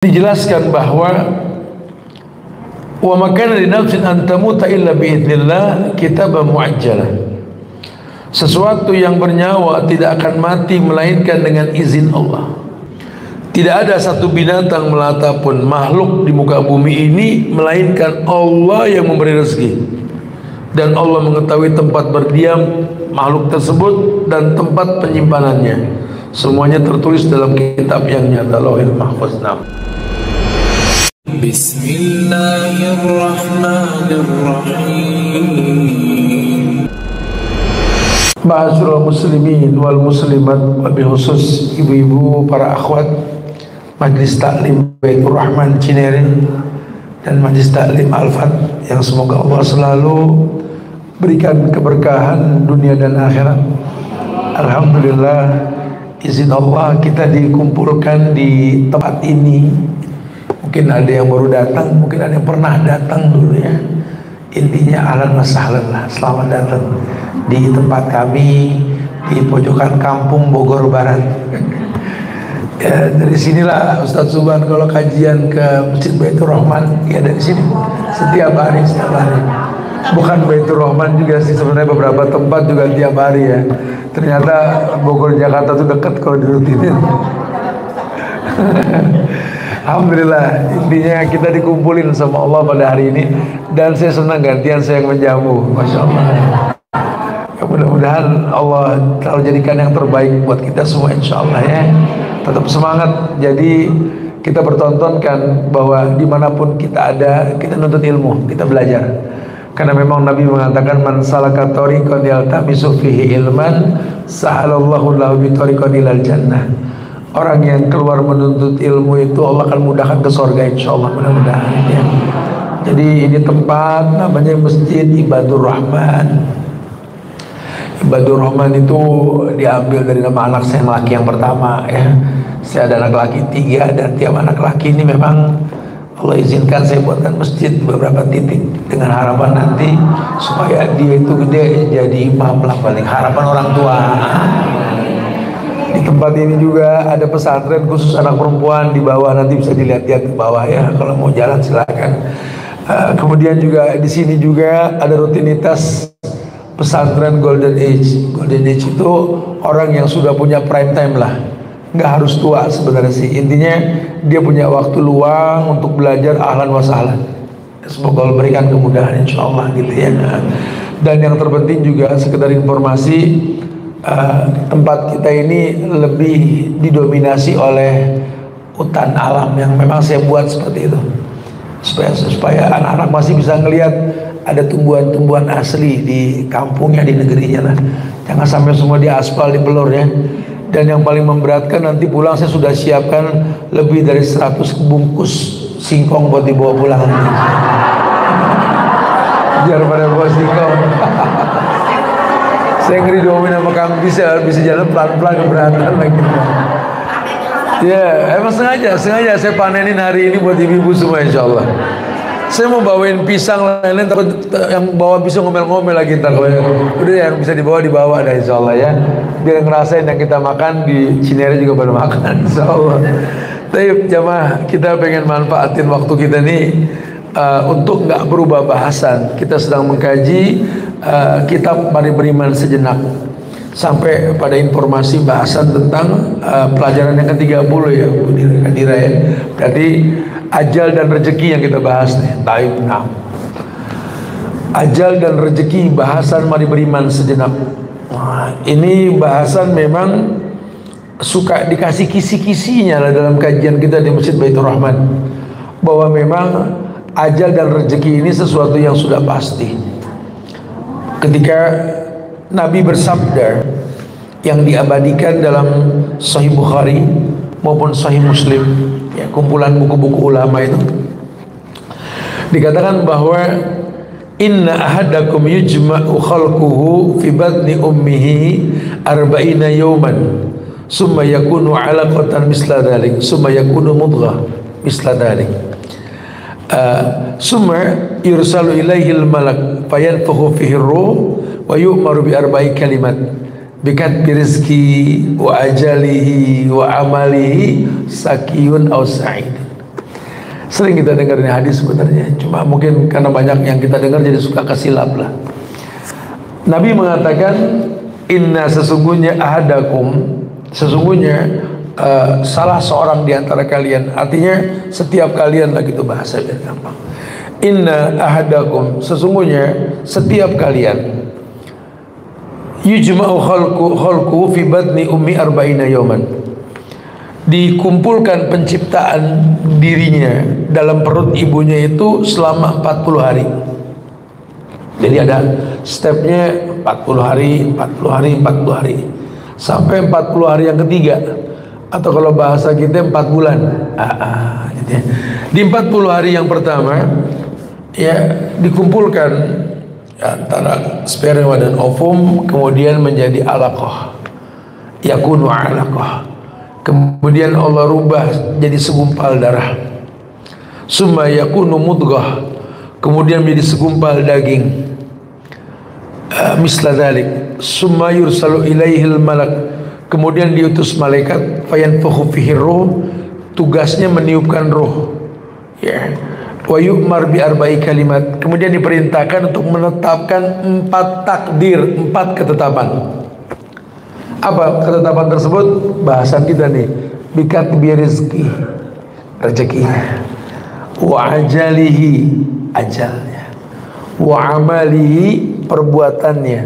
Dijelaskan bahwa wa makana li nafsin an tamuta illa biidznillah kitaban muajjalah. Sesuatu yang bernyawa tidak akan mati melainkan dengan izin Allah. Tidak ada satu binatang melata pun makhluk di muka bumi ini melainkan Allah yang memberi rezeki. Dan Allah mengetahui tempat berdiam makhluk tersebut dan tempat penyimpanannya. Semuanya tertulis dalam kitab yang nyata, Lauhul Mahfuz. Bismillahirrahmanirrahim. Ma'asyiral muslimin wal muslimat, wabil khusus ibu-ibu, para akhwat Majlis Taklim Baitur Rahman Cinere dan Majlis Taklim Al-Fat, yang semoga Allah selalu berikan keberkahan dunia dan akhirat. Alhamdulillah, izin Allah kita dikumpulkan di tempat ini. Mungkin ada yang baru datang, mungkin ada yang pernah datang dulu ya. Intinya ahlan wa sahlan lah, selamat datang di tempat kami di pojokan kampung Bogor Barat. Ya, dari sinilah Ustadz Subhan kalau kajian ke Masjid Baitur Rahman, ya dari sini setiap hari. Bukan Baitur Rahman juga sih sebenarnya, beberapa tempat juga tiap hari ya. Ternyata Bogor Jakarta itu dekat kalau dirutinin. Alhamdulillah, intinya kita dikumpulin sama Allah pada hari ini, dan saya senang gantian saya yang menjamu, Masya Allah. Ya, mudah-mudahan Allah selalu jadikan yang terbaik buat kita semua, insya Allah ya. Tetap semangat. Jadi kita bertontonkan bahwa dimanapun kita ada, kita nuntut ilmu, kita belajar. Karena memang Nabi mengatakan, man salaka thariqan yaltamisu fihi ilman sahalallahu lahu bi thariqan ilal jannah. Orang yang keluar menuntut ilmu itu Allah akan mudahkan ke surga, insya Allah, mudah-mudahan ya. Jadi ini tempat namanya Masjid Ibadur Rahman. Ibadur Rahman itu diambil dari nama anak saya yang laki yang pertama ya. Saya ada anak laki 3, dan tiap anak laki ini memang Allah izinkan saya buatkan masjid beberapa titik, dengan harapan nanti supaya dia itu gede jadi imam lah, paling harapan orang tua. Di tempat ini juga ada pesantren khusus anak perempuan di bawah, nanti bisa dilihat-lihat ke bawah ya, kalau mau jalan silakan. Kemudian juga di sini juga ada rutinitas pesantren Golden Age. Golden Age itu orang yang sudah punya prime time lah, nggak harus tua sebenarnya sih. Intinya dia punya waktu luang untuk belajar, ahlan wa sahlan. Semoga Allah berikan kemudahan, insya Allah gitu ya. Dan yang terpenting juga sekedar informasi, tempat kita ini lebih didominasi oleh hutan alam yang memang saya buat seperti itu, supaya anak-anak masih bisa ngelihat ada tumbuhan-tumbuhan asli di kampungnya, di negerinya lah. Jangan sampai semua di aspal, di pelur ya. Dan yang paling memberatkan, nanti pulang saya sudah siapkan lebih dari 100 bungkus singkong buat dibawa pulang. Biar pada bawa singkong. Saya ngeri doain sama Kang bisa jalan pelan-pelan, keberatan lagi. Ya, emang sengaja saya panenin hari ini buat ibu-ibu semua, insya Allah. Saya mau bawain pisang lain-lain, takut yang bawa pisang ngomel-ngomel lagi ntar. Udah yang bisa dibawa dah, insya Allah ya. Biar ngerasain yang kita makan di Cinere juga pada makan, insya Allah. Tapi jamaah, kita pengen manfaatin waktu kita nih untuk nggak berubah bahasan. Kita sedang mengkaji kitab Mari Beriman Sejenak, sampai pada informasi bahasan tentang pelajaran yang ke-30 ya Bu Dira ya. Jadi ajal dan rezeki yang kita bahas nih. Taib 6. Ajal dan rezeki, bahasan Mari Beriman Sejenak. Nah, ini bahasan memang suka dikasih kisi-kisinya lah dalam kajian kita di Masjid Baitur Rahman, bahwa memang ajal dan rezeki ini sesuatu yang sudah pasti. Ketika Nabi bersabda yang diabadikan dalam Sahih Bukhari maupun Sahih Muslim ya, kumpulan buku-buku ulama itu, dikatakan bahwa inna ahadakum yujma'u khalquhu fi batni ummihi arba'ina yawman summa yakunu 'alaqatan misla dhalik summa yakunu mudghah misla dhalik summa yursalu ilaihil malak fayanfukhu fihi ruh wa yu'maru bi arba'i kalimat bikatbi rizki wa ajalihi wa amalihi sakiyun aw sa'id. Sering kita dengar ini hadis sebenarnya, cuma mungkin karena banyak yang kita dengar jadi suka kesilap lah. Nabi mengatakan, inna sesungguhnya ahadakum, sesungguhnya salah seorang di antara kalian, artinya setiap kalian lah gitu bahasa biar gampang. Inna ahadakum, sesungguhnya setiap kalian, yujma'u khalqu fi batni ummi arba'ina yawman, dikumpulkan penciptaan dirinya dalam perut ibunya itu selama 40 hari. Jadi ada stepnya 40 hari, 40 hari, 40 hari sampai 40 hari yang ketiga, atau kalau bahasa kita 4 bulan. Gitu ya. Di 40 hari yang pertama ya dikumpulkan antara sperma dan ovum, kemudian menjadi alaqah, yakunu alaqah, kemudian Allah rubah jadi segumpal darah, summa yakunu mudghah, kemudian menjadi segumpal daging, misla dzalik, summa yursalu ilaihil malak, kemudian diutus malaikat, fayanfukhu fihi ruh, tugasnya meniupkan roh, ya, wa yu'mar bi arba'i kalimat, kemudian diperintahkan untuk menetapkan 4 takdir, 4 ketetapan. Apa ketetapan tersebut? Bahasan kita nih, bikatbi rizki, rezeki, wa ajalihi, ajalnya, wa amalihi, perbuatannya,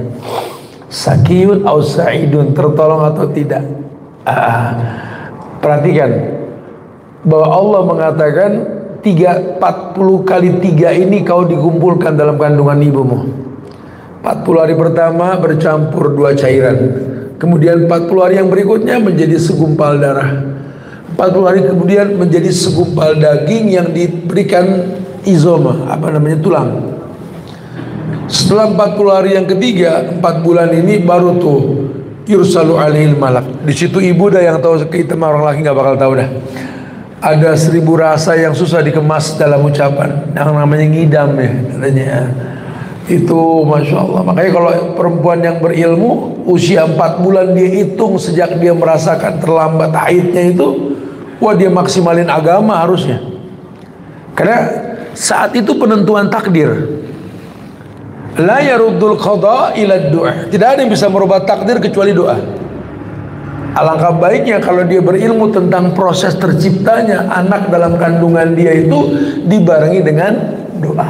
sakiyun au sa'idun, tertolong atau tidak. Perhatikan bahwa Allah mengatakan 40 kali 3 ini kau dikumpulkan dalam kandungan ibumu. 40 hari pertama bercampur 2 cairan, kemudian 40 hari yang berikutnya menjadi segumpal darah, 40 hari kemudian menjadi segumpal daging yang diberikan izoma, apa namanya, tulang. Setelah 40 hari yang ketiga, 4 bulan ini baru tuh yursalu alaihil malak. Di situ ibu dah yang tahu, kita orang laki nggak bakal tahu dah. Ada 1000 rasa yang susah dikemas dalam ucapan, yang namanya ngidam ya katanya. Itu Masya Allah. Makanya kalau perempuan yang berilmu, usia 4 bulan dia hitung sejak dia merasakan terlambat haidnya itu, wah dia maksimalin agama harusnya. Karena saat itu penentuan takdir. La yaruddul qada ila du'a. Tidak ada yang bisa merubah takdir kecuali doa. Alangkah baiknya kalau dia berilmu tentang proses terciptanya anak dalam kandungan dia itu dibarengi dengan doa.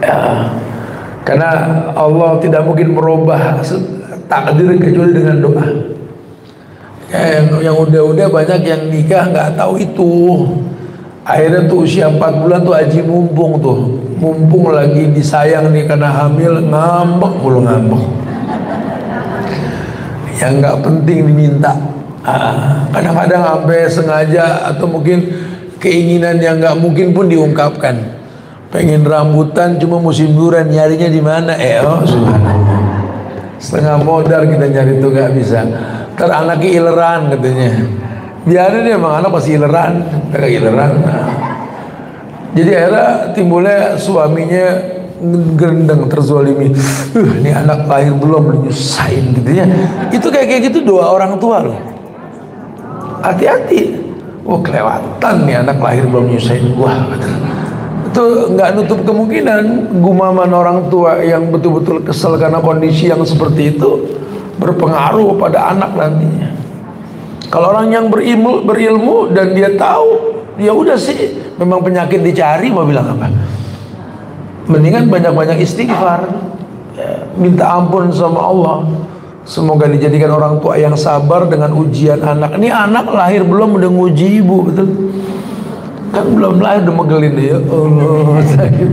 Ya, karena Allah tidak mungkin merubah takdir kecuali dengan doa. Ya, yang udah banyak yang nikah nggak tahu itu. Akhirnya tuh usia 4 bulan tuh haji mumpung tuh, mumpung lagi disayang nih karena hamil, ngambek mulu ngambek. Yang nggak penting diminta. Kadang-kadang sampai sengaja atau mungkin keinginan yang nggak mungkin pun diungkapkan. Pengen rambutan cuma musim durian, nyarinya di mana? Subhanallah. Setengah modal kita nyari itu nggak bisa. Ntar anaknya ileran katanya. Biarin dia, emang anak pasti ileran, mereka ileran. Jadi akhirnya timbulnya suaminya gerendeng, terzolimi. Ini anak lahir belum nyusahin gitu ya. Itu kayak gitu doa orang tua loh. Hati-hati. Oh kelewatan nih anak lahir belum nyusahin gua. Itu nggak nutup kemungkinan gumaman orang tua yang betul-betul kesel karena kondisi yang seperti itu berpengaruh pada anak nantinya. Kalau orang yang berilmu dan dia tahu, ya udah sih, memang penyakit dicari, mau bilang apa? Mendingan banyak-banyak istighfar, ya, minta ampun sama Allah. Semoga dijadikan orang tua yang sabar dengan ujian anak. Ini anak lahir belum udah nguji ibu, betul? Kan belum lahir udah megelin dia. Allah sakit.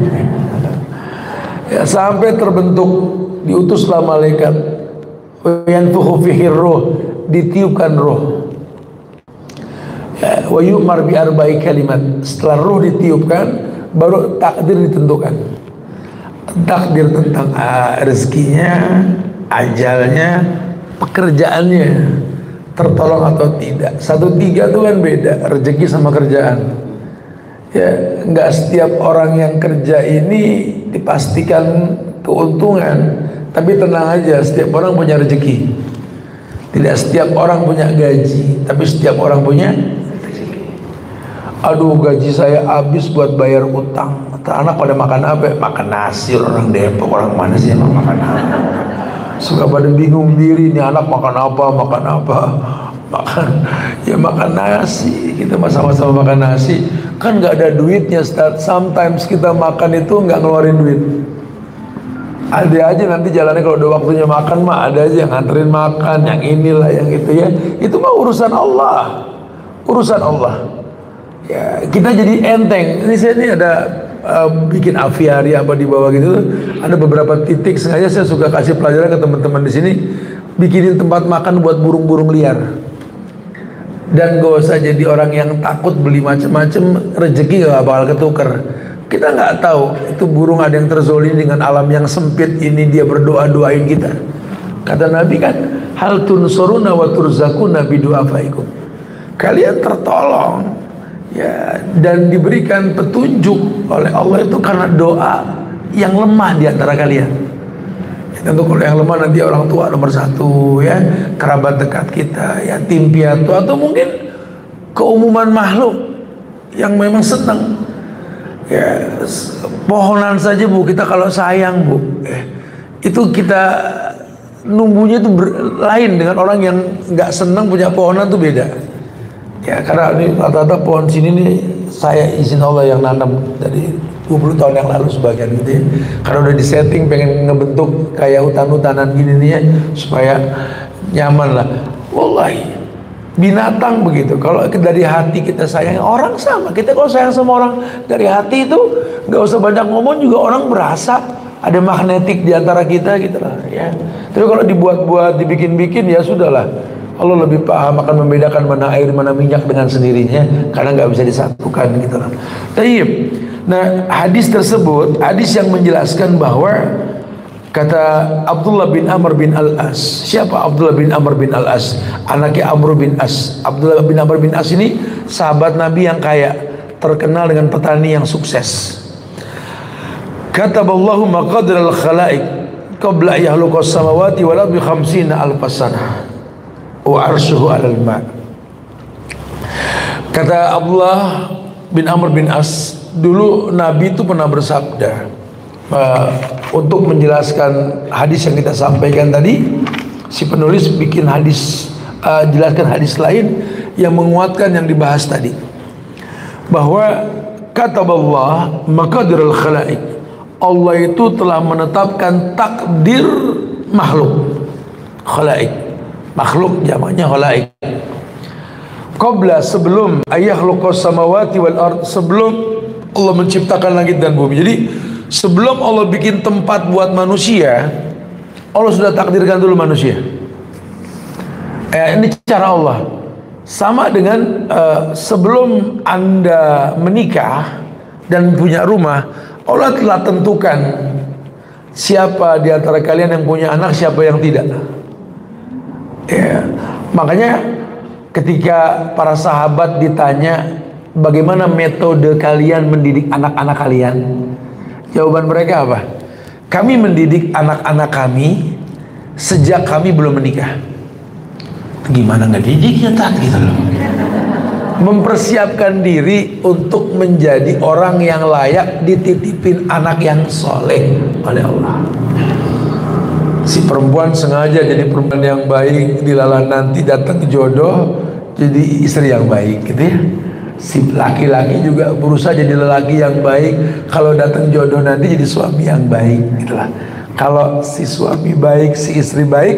Ya, sampai terbentuk, diutuslah malaikat. Yanfukhu fihi ruh, ditiupkan roh. Ya, wa yu'mar bi arba'i kalimat. Setelah roh ditiupkan, baru takdir ditentukan. Takdir tentang rezekinya, ajalnya, pekerjaannya, tertolong atau tidak. 1-3 itu kan beda, rezeki sama kerjaan. Ya, nggak setiap orang yang kerja ini dipastikan keuntungan, tapi tenang aja, setiap orang punya rezeki. Tidak setiap orang punya gaji, tapi setiap orang punya rezeki. Aduh, gaji saya habis buat bayar utang. Anak pada makan apa? Makan nasi. Orang Depok, orang mana sih yang makan apa? Suka pada bingung diri, nih anak makan apa, makan apa. Makan, ya makan nasi. Kita sama-sama makan nasi. Kan nggak ada duitnya, Ustaz. Sometimes kita makan itu nggak ngeluarin duit. Ada aja nanti jalannya kalau udah waktunya makan mah ada aja yang nganterin makan, yang inilah, yang itu ya. Itu mah urusan Allah. Urusan Allah. Ya, kita jadi enteng. Ini saya ini ada bikin aviari apa di bawah gitu. Ada beberapa titik sengaja saya suka kasih pelajaran ke teman-teman di sini. Bikinin tempat makan buat burung-burung liar. Dan gak usah jadi orang yang takut beli macam-macam, rezeki gak bakal ketuker. Kita nggak tahu itu burung ada yang terzolim dengan alam yang sempit ini, dia berdoa-doain kita. Kata Nabi kan, hal tunsuruna wa turzakuna bidu'afaikum. Kalian tertolong ya dan diberikan petunjuk oleh Allah itu karena doa yang lemah di antara kalian. Tentu kalau yang lemah nanti orang tua nomor satu ya, kerabat dekat kita, yatim piatu, atau mungkin keumuman makhluk yang memang senang. Ya, pohonan saja Bu, kita kalau sayang Bu, itu kita numbuhnya itu lain dengan orang yang nggak senang punya pohonan tuh beda. Ya karena ini rata-rata pohon sini nih saya izin Allah yang nanam dari 20 tahun yang lalu sebagian gitu ya. Karena udah disetting pengen ngebentuk kayak hutan-hutanan gini nih ya supaya nyaman lah. Wallahi binatang begitu, kalau dari hati kita sayang orang sama. Kita kalau sayang sama orang dari hati itu nggak usah banyak ngomong juga orang berasa ada magnetik di antara kita gitu lah ya. Tapi kalau dibuat-buat, dibikin-bikin ya sudahlah. Allah lebih paham akan membedakan mana air mana minyak dengan sendirinya karena nggak bisa disatukan gitu lah. Tayyib. Nah hadis tersebut hadis yang menjelaskan bahwa kata Abdullah bin Amr bin Al-As. Siapa Abdullah bin Amr bin Al-As? Anaknya Amr bin As. Abdullah bin Amr bin As ini sahabat Nabi yang kaya, terkenal dengan petani yang sukses. Kataballahu maqadir al-khalaiq qabla yahluqas samawati wal ardi 50 alf sanah wa arshuhu 'alal ma'. Kata Abdullah bin Amr bin As, dulu Nabi itu pernah bersabda untuk menjelaskan hadis yang kita sampaikan tadi, si penulis bikin hadis, jelaskan hadis lain yang menguatkan yang dibahas tadi, bahwa kataballah maqadirul khalaiq, Allah itu telah menetapkan takdir makhluk. Khalaik, makhluk jamaknya khalaik. Qabla, sebelum ayakhluqas samawati wal ard, sebelum Allah menciptakan langit dan bumi. Jadi sebelum Allah bikin tempat buat manusia, Allah sudah takdirkan dulu manusia. Ini cara Allah. Sama dengan sebelum Anda menikah dan punya rumah, Allah telah tentukan siapa di antara kalian yang punya anak, siapa yang tidak. Ya, makanya ketika para sahabat ditanya bagaimana metode kalian mendidik anak-anak kalian, jawaban mereka apa? Kami mendidik anak-anak kami sejak kami belum menikah. Gimana nggak didiknya tak gitu loh? Mempersiapkan diri untuk menjadi orang yang layak dititipin anak yang soleh oleh Allah. Si perempuan sengaja jadi perempuan yang baik, dilalah nanti datang jodoh jadi istri yang baik gitu ya. Si laki-laki juga berusaha jadi lelaki yang baik, kalau datang jodoh nanti jadi suami yang baik gitulah. Kalau si suami baik, si istri baik,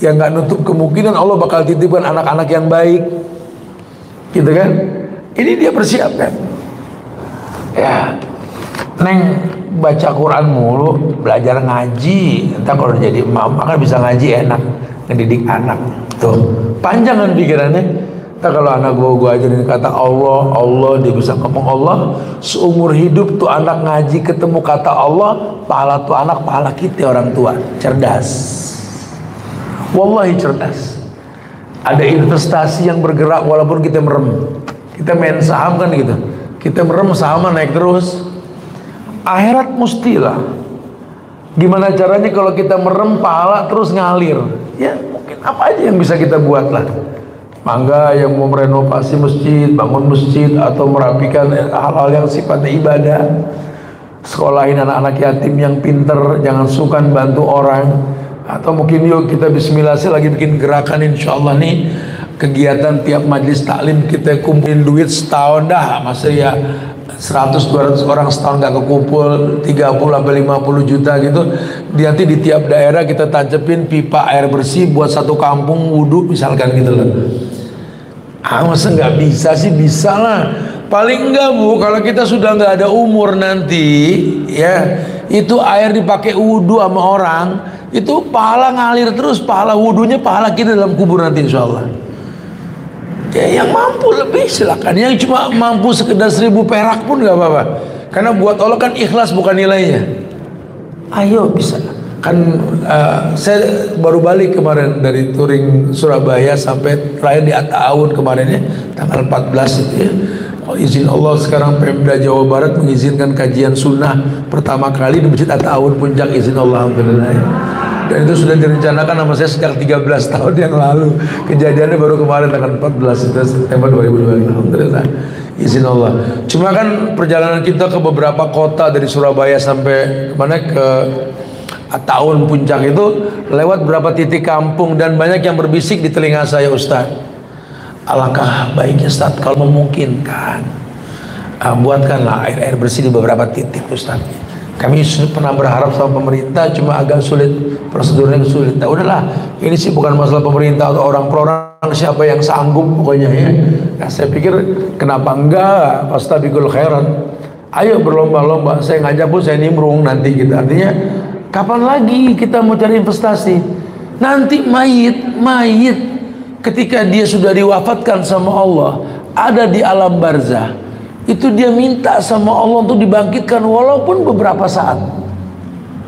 ya nggak nutup kemungkinan Allah bakal titipkan anak-anak yang baik gitu kan. Ini dia persiapkan ya. Neng baca Quran mulu, belajar ngaji, entah kalau jadi mama kan bisa ngaji enak, ngedidik anak tuh. Panjang kan pikirannya. Entah kalau anak gua ajarin kata Allah, Allah, dia bisa ngomong Allah, seumur hidup tuh anak ngaji ketemu kata Allah, pahala tuh anak, pahala kita orang tua. Cerdas, wallahi cerdas. Ada investasi yang bergerak walaupun kita merem. Kita main saham kan gitu, kita merem saham naik terus. Akhirat mustilah. Gimana caranya kalau kita merem pahala terus ngalir? Ya mungkin apa aja yang bisa kita buat lah. Mangga yang mau merenovasi masjid, bangun masjid, atau merapikan hal-hal yang sifatnya ibadah, sekolahin anak-anak yatim yang pinter, jangan sungkan bantu orang. Atau mungkin yuk kita bismillah sih lagi bikin gerakan, insya Allah nih kegiatan tiap majlis taklim kita kumpulin duit setahun dah, masa ya 100-200 orang setahun gak kekumpul 30-50 juta gitu. Nanti di tiap daerah kita tancepin pipa air bersih buat satu kampung wudhu misalkan gitu loh. Masa nggak bisa sih? Bisa lah. Paling enggak Bu, kalau kita sudah nggak ada umur nanti ya, itu air dipakai wudhu sama orang, itu pahala ngalir terus, pahala wudhunya pahala kita dalam kubur nanti insya Allah. Ya yang mampu lebih silakan, yang cuma mampu sekedar 1000 perak pun nggak apa-apa, karena buat Allah kan ikhlas bukan nilainya. Ayo bisa kan. Saya baru balik kemarin dari touring Surabaya sampai terakhir di At-Ta'awun kemarin ya, tanggal 14 itu ya. Oh, izin Allah sekarang Pemda Jawa Barat mengizinkan kajian sunnah pertama kali di Masjid At-Ta'awun Puncak, izin Allah, alhamdulillah ya. Dan itu sudah direncanakan sama saya sejak 13 tahun yang lalu. Kejadiannya baru kemarin tanggal 14 September 2020. Alhamdulillah, izin Allah. Cuma kan perjalanan kita ke beberapa kota dari Surabaya sampai kemana, ke At-Ta'awun Puncak itu lewat beberapa titik kampung, dan banyak yang berbisik di telinga saya, Ustaz, alangkah baiknya Ustaz kalau memungkinkan buatkanlah air bersih di beberapa titik Ustaz. Kami pernah berharap sama pemerintah, cuma agak sulit, prosedurnya sulit. Nah udahlah, ini sih bukan masalah pemerintah atau orang per orang, siapa yang sanggup pokoknya ya. Nah saya pikir kenapa enggak, fastabiqul khairat, ayo berlomba-lomba. Saya ngajak pun saya nimbrung nanti gitu. Artinya kapan lagi kita mau cari investasi? Nanti mayit ketika dia sudah diwafatkan sama Allah, ada di alam barzah, itu dia minta sama Allah untuk dibangkitkan walaupun beberapa saat.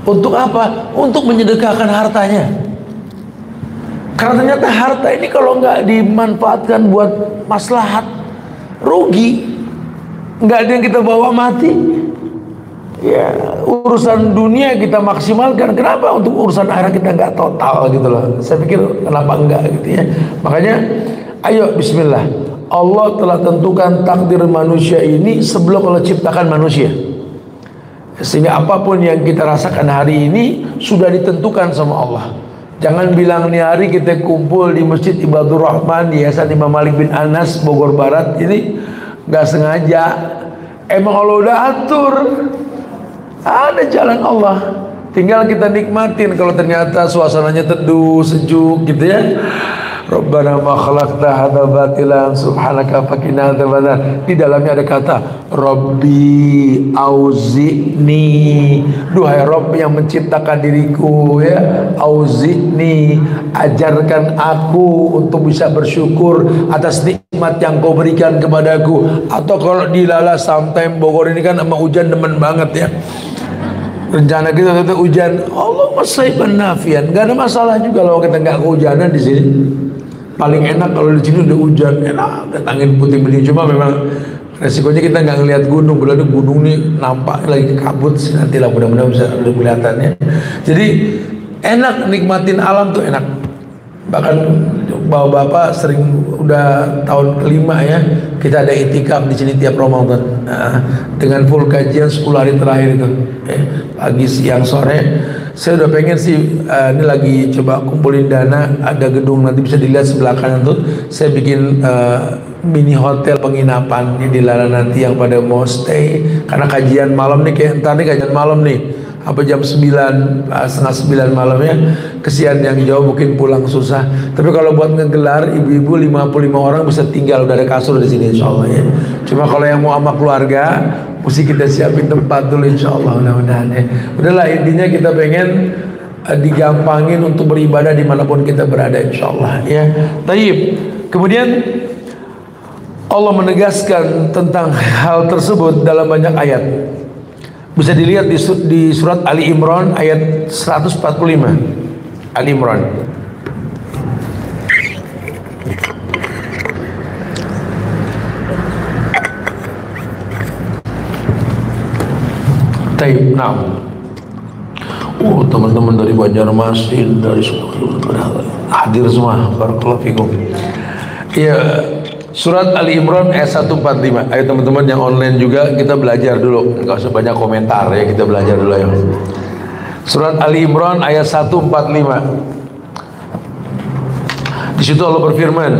Untuk apa? Untuk menyedekahkan hartanya. Karena ternyata harta ini kalau nggak dimanfaatkan buat maslahat, rugi. Nggak ada yang kita bawa mati. Ya, urusan dunia kita maksimalkan, kenapa untuk urusan akhirat kita nggak total gitu loh. Saya pikir kenapa enggak gitu ya. Makanya ayo bismillah. Allah telah tentukan takdir manusia ini sebelum Allah ciptakan manusia, sehingga apapun yang kita rasakan hari ini sudah ditentukan sama Allah. Jangan bilang nih hari kita kumpul di Masjid Ibadur Rahman di Yayasan Imam Malik bin Anas Bogor Barat ini nggak sengaja, emang Allah udah atur. Ada jalan Allah, tinggal kita nikmatin. Kalau ternyata suasananya teduh, sejuk gitu ya. Rabbana ma khalaqta hadza batilan subhanaka faqina adzabannar. Di dalamnya ada kata Rabbi auzi'ni, duhai Rabb yang menciptakan diriku ya, auzi'ni, ajarkan aku untuk bisa bersyukur atas nikmat yang kau berikan kepadaku. Atau kalau di Lala sometime Bogor ini kan sama hujan demen banget ya, rencana kita hujan, Allah masaiban nafian, nggak ada masalah juga kalau kita nggak kehujanan di sini. Paling enak kalau di sini udah hujan, enak, dan angin puting beliung. Cuma memang resikonya kita nggak ngelihat gunung, berarti gunung nih nampak lagi kabut. Nanti lah mudah-mudahan bisa lebih kelihatannya. Jadi enak nikmatin alam tuh enak. Bahkan bapak-bapak sering udah tahun kelima ya kita ada itikaf di sini tiap Ramadan dengan full kajian 10 hari terakhir itu pagi siang sore. Saya udah pengen sih ini lagi coba kumpulin dana, ada gedung nanti bisa dilihat sebelah kanan tuh saya bikin mini hotel penginapan ini di Lala nanti yang pada mau stay, karena kajian malam nih kayak ntar nih kajian malam nih apa jam 9, setengah 9 malam ya. Kesian yang jauh mungkin pulang susah. Tapi kalau buat ngegelar ibu-ibu 55 orang bisa tinggal, udah ada kasur di sini insyaallah ya. Cuma kalau yang mau sama keluarga mesti kita siapin tempat dulu insyaallah, mudah-mudahan ya. Udahlah intinya kita pengen digampangin untuk beribadah dimanapun kita berada insyaallah ya. Taib. Kemudian Allah menegaskan tentang hal tersebut dalam banyak ayat. Bisa dilihat di surat Ali Imran ayat 145. Ali Imran. Taib. Nah, teman-teman dari Banjarmasin, dari hadir semua. Barakallahu fikum. Ya, surat Ali Imran ayat 145. Ayo teman-teman yang online juga kita belajar dulu. Enggak usah banyak komentar ya, kita belajar dulu ya. Surat Ali Imran ayat 145. Di situ Allah berfirman,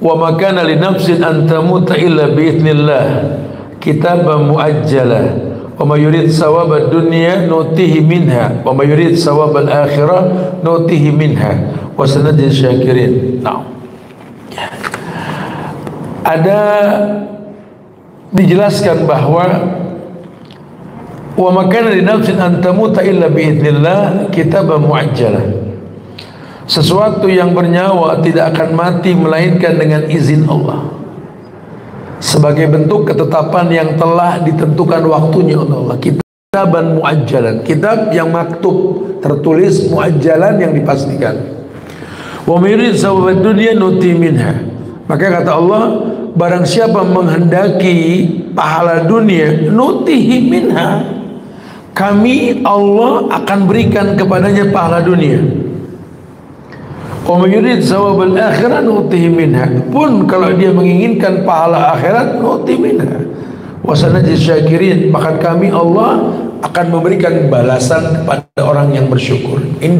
"Wa ma kana li nafsin an tamuta illa bi idznillah, kitaban muajjala, wa may yurid sawabad dunya nutihi minha, wa may yurid sawabal akhirah nutihi minha, wa sanajzi syakirin." Nah, ada dijelaskan bahwa wa makana li nafsin an tamuta illa bi idznillah kitaban muajjala, sesuatu yang bernyawa tidak akan mati melainkan dengan izin Allah, sebagai bentuk ketetapan yang telah ditentukan waktunya oleh Allah. Kitaban muajjalan, kitab yang maktub, tertulis, muajjalan yang dipastikan. Wa mirid sawabad dunya nuti minha, maka kata Allah, barang siapa menghendaki pahala dunia, nutihi minha, kami Allah akan berikan kepadanya pahala dunia. Wa may yurid sawabal akhirah nutihi minha, pun kalau dia menginginkan pahala akhirat, nuti minha. Wa sanajzi syakirin, bahkan kami Allah akan memberikan balasan kepada orang yang bersyukur. Ini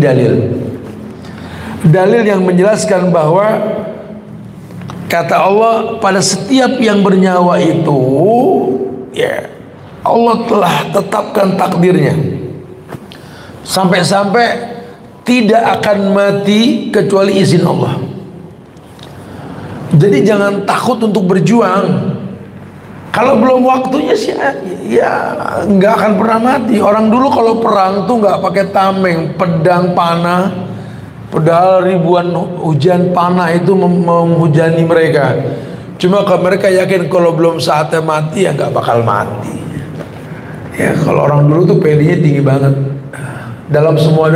dalil yang menjelaskan bahwa kata Allah, pada setiap yang bernyawa itu, ya, Allah telah tetapkan takdirnya, sampai-sampai tidak akan mati kecuali izin Allah. Jadi jangan takut untuk berjuang. Kalau belum waktunya sih, ya nggak akan pernah mati. Orang dulu kalau perang tuh nggak pakai tameng, pedang, panah. Padahal ribuan hujan panah itu menghujani mereka. Cuma kalau mereka yakin kalau belum saatnya mati, ya nggak bakal mati. Ya, kalau orang dulu tuh PD-nya tinggi banget. Dalam semua.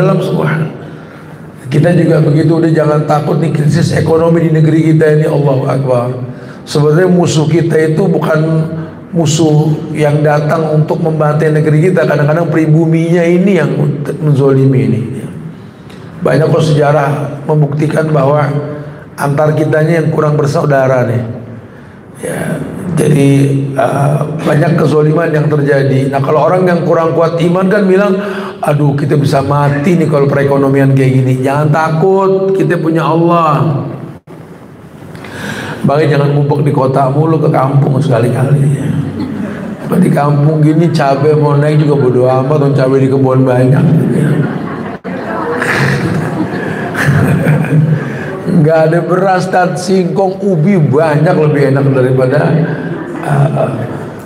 Kita juga begitu, udah jangan takut nih krisis ekonomi di negeri kita ini, Allahu Akbar. Sebenarnya musuh kita itu bukan musuh yang datang untuk membantai negeri kita. Kadang-kadang pribuminya ini yang menzolimi ini. Banyak kok sejarah membuktikan bahwa antar kitanya yang kurang bersaudara nih. Ya, jadi banyak kezoliman yang terjadi. Nah, kalau orang yang kurang kuat iman kan bilang, aduh kita bisa mati nih kalau perekonomian kayak gini. Jangan takut, kita punya Allah. Makanya jangan ngumpul di kota mulu, ke kampung sekali-kali. Di kampung gini cabai mau naik juga bodo amat, dan cabai di kebun banyak. Nggak ada beras, tat, singkong, ubi banyak, lebih enak daripada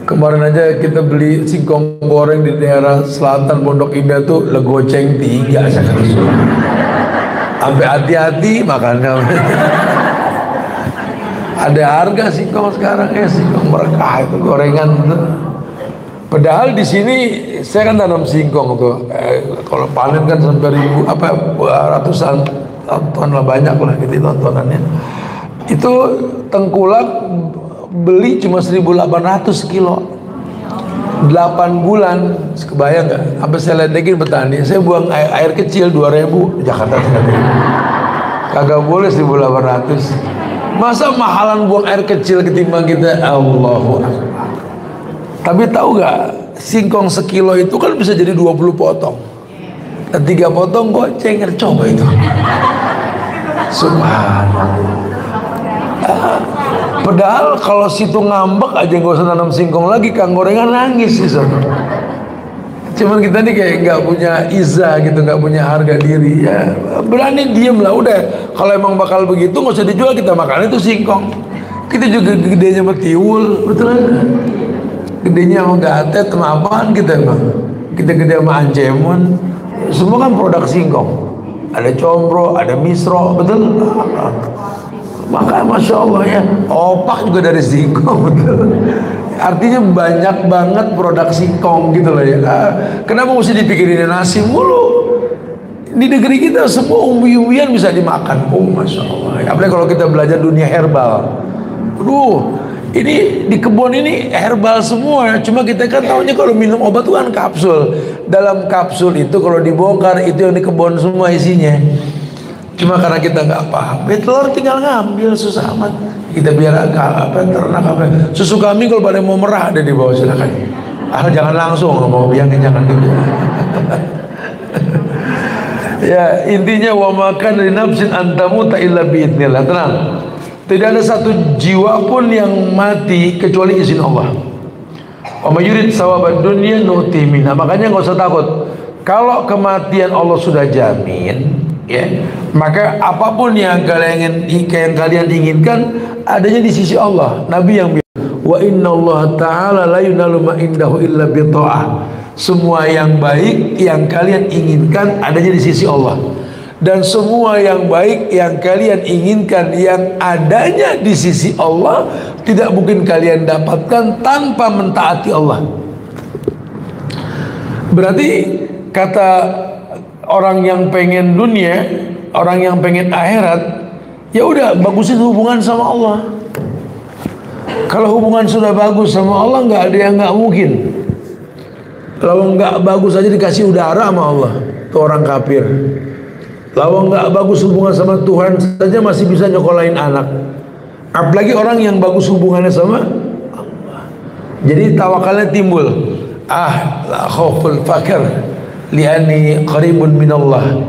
kemarin aja kita beli singkong goreng di daerah selatan Pondok Indah tuh legoceng 3 sampai hati-hati makannya. Ada harga singkong sekarang ya, singkong berkah itu gorengan tuh. Padahal di sini saya kan tanam singkong tuh, kalau panen kan sampai ratusan ton lah, banyak lah gitu tontonannya. Itu tengkulak beli cuma 1.800 kilo, 8 bulan, kebayang nggak? Sampai saya ledekin petani, saya buang air kecil 2.000, Jakarta 3.000, kagak boleh 1.800. Masa mahalan buang air kecil ketimbang kita? Allahu Akbar. Tapi tahu nggak, singkong sekilo itu kan bisa jadi 20 potong. 3 potong goceng, coba itu. Subhanallah. Padahal kalau situ ngambek aja nggak usah tanam singkong lagi, kang gorengan nangis sih sono. Cuman kita nih kayak nggak punya izah gitu, nggak punya harga diri ya. Berani diem lah udah. Kalau emang bakal begitu nggak usah dijual, kita makan itu singkong. Kita juga gedenya sama tiwul, betul kan? Gedenya sama gatet, sama apaan kita emang? Kita gede sama anjemon. Semua kan produk singkong. Ada combro, ada misro, betul? Maka masya Allah ya, opak juga dari singkong, betul? Artinya banyak banget produk singkong gitu loh ya. Kenapa mesti dipikirin nasi mulu? Di negeri kita semua umbi-umbian bisa dimakan. Oh masya Allah. Apalagi kalau kita belajar dunia herbal. Aduh, ini di kebun ini herbal semua. Cuma kita kan tahunya kalau minum obat itu kan kapsul. Dalam kapsul itu kalau dibongkar itu yang di kebun semua isinya. Cuma karena kita nggak paham, telur tinggal ngambil, susah amat. Kita biar agak ternak apa. Susu kambing kalau pada mau merah ada di bawah, silakan. Jangan langsung, mau biangin jangan gitu. Ya, intinya wa makan li nafsin antamuta illa biidznillah. Tenang. Tidak ada satu jiwa pun yang mati kecuali izin Allah. Wa may yurid sawabad dunya nu'tihi minha. Makanya enggak usah takut. Kalau kematian Allah sudah jamin, ya, maka apapun yang kalian inginkan adanya di sisi Allah. Nabi yang bilang, wa innallaha ta'ala la yunalu ma indahu illa bi ta'ah. Semua yang baik yang kalian inginkan adanya di sisi Allah, dan semua yang baik yang kalian inginkan yang adanya di sisi Allah tidak mungkin kalian dapatkan tanpa mentaati Allah. Berarti kata orang yang pengen dunia, orang yang pengen akhirat, ya udah bagusin hubungan sama Allah. Kalau hubungan sudah bagus sama Allah, nggak ada yang nggak mungkin. Kalau nggak bagus aja dikasih udara sama Allah, itu orang kafir. Kalau nggak bagus hubungan sama Tuhan saja masih bisa nyokolain anak, apalagi orang yang bagus hubungannya sama Allah. Jadi tawakalnya timbul. La khauful fakir li'ani qaribun minallah.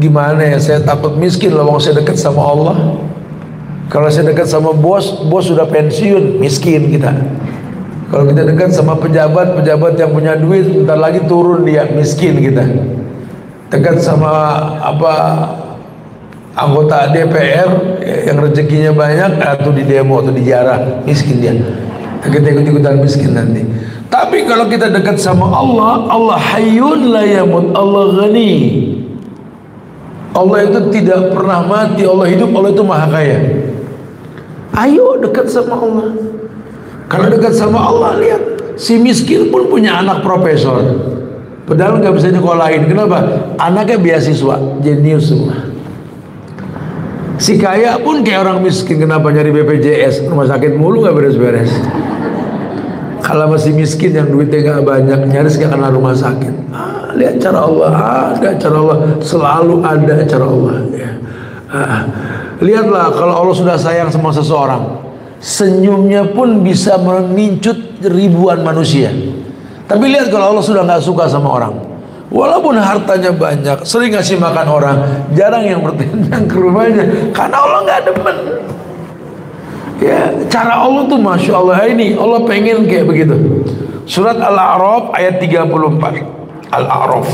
Gimana ya, saya takut miskin lah, saya dekat sama Allah. Kalau saya dekat sama bos sudah pensiun, miskin kita. Kalau kita dekat sama pejabat yang punya duit, bentar lagi turun dia, miskin kita. Dekat sama anggota DPR yang rezekinya banyak, atau di demo atau di jarah, miskin dia. Kita ikut-ikutan miskin nanti. Tapi kalau kita dekat sama Allah, Allah hayyun la yamut, Allah ghani. Allah itu tidak pernah mati, Allah hidup, Allah itu maha kaya. Ayo dekat sama Allah. Kalau dekat sama Allah, lihat, si miskin pun punya anak profesor, padahal nggak bisa nyekolahin. Kenapa? Anaknya beasiswa, jenius semua. Si kaya pun kayak orang miskin, kenapa nyari BPJS, rumah sakit mulu nggak beres-beres. Kalau masih miskin yang duitnya nggak banyak, nyaris nggak kena rumah sakit. Lihat cara Allah, ada cara Allah, selalu ada cara Allah. Ya. Lihatlah kalau Allah sudah sayang sama seseorang, senyumnya pun bisa menincut ribuan manusia. Tapi lihat kalau Allah sudah nggak suka sama orang, walaupun hartanya banyak, sering ngasih makan orang, jarang yang bertandang ke rumahnya, karena Allah nggak demen. Ya, cara Allah tuh masya Allah. Ini Allah pengen kayak begitu. Surat Al-A'raf ayat 34. Al-A'raf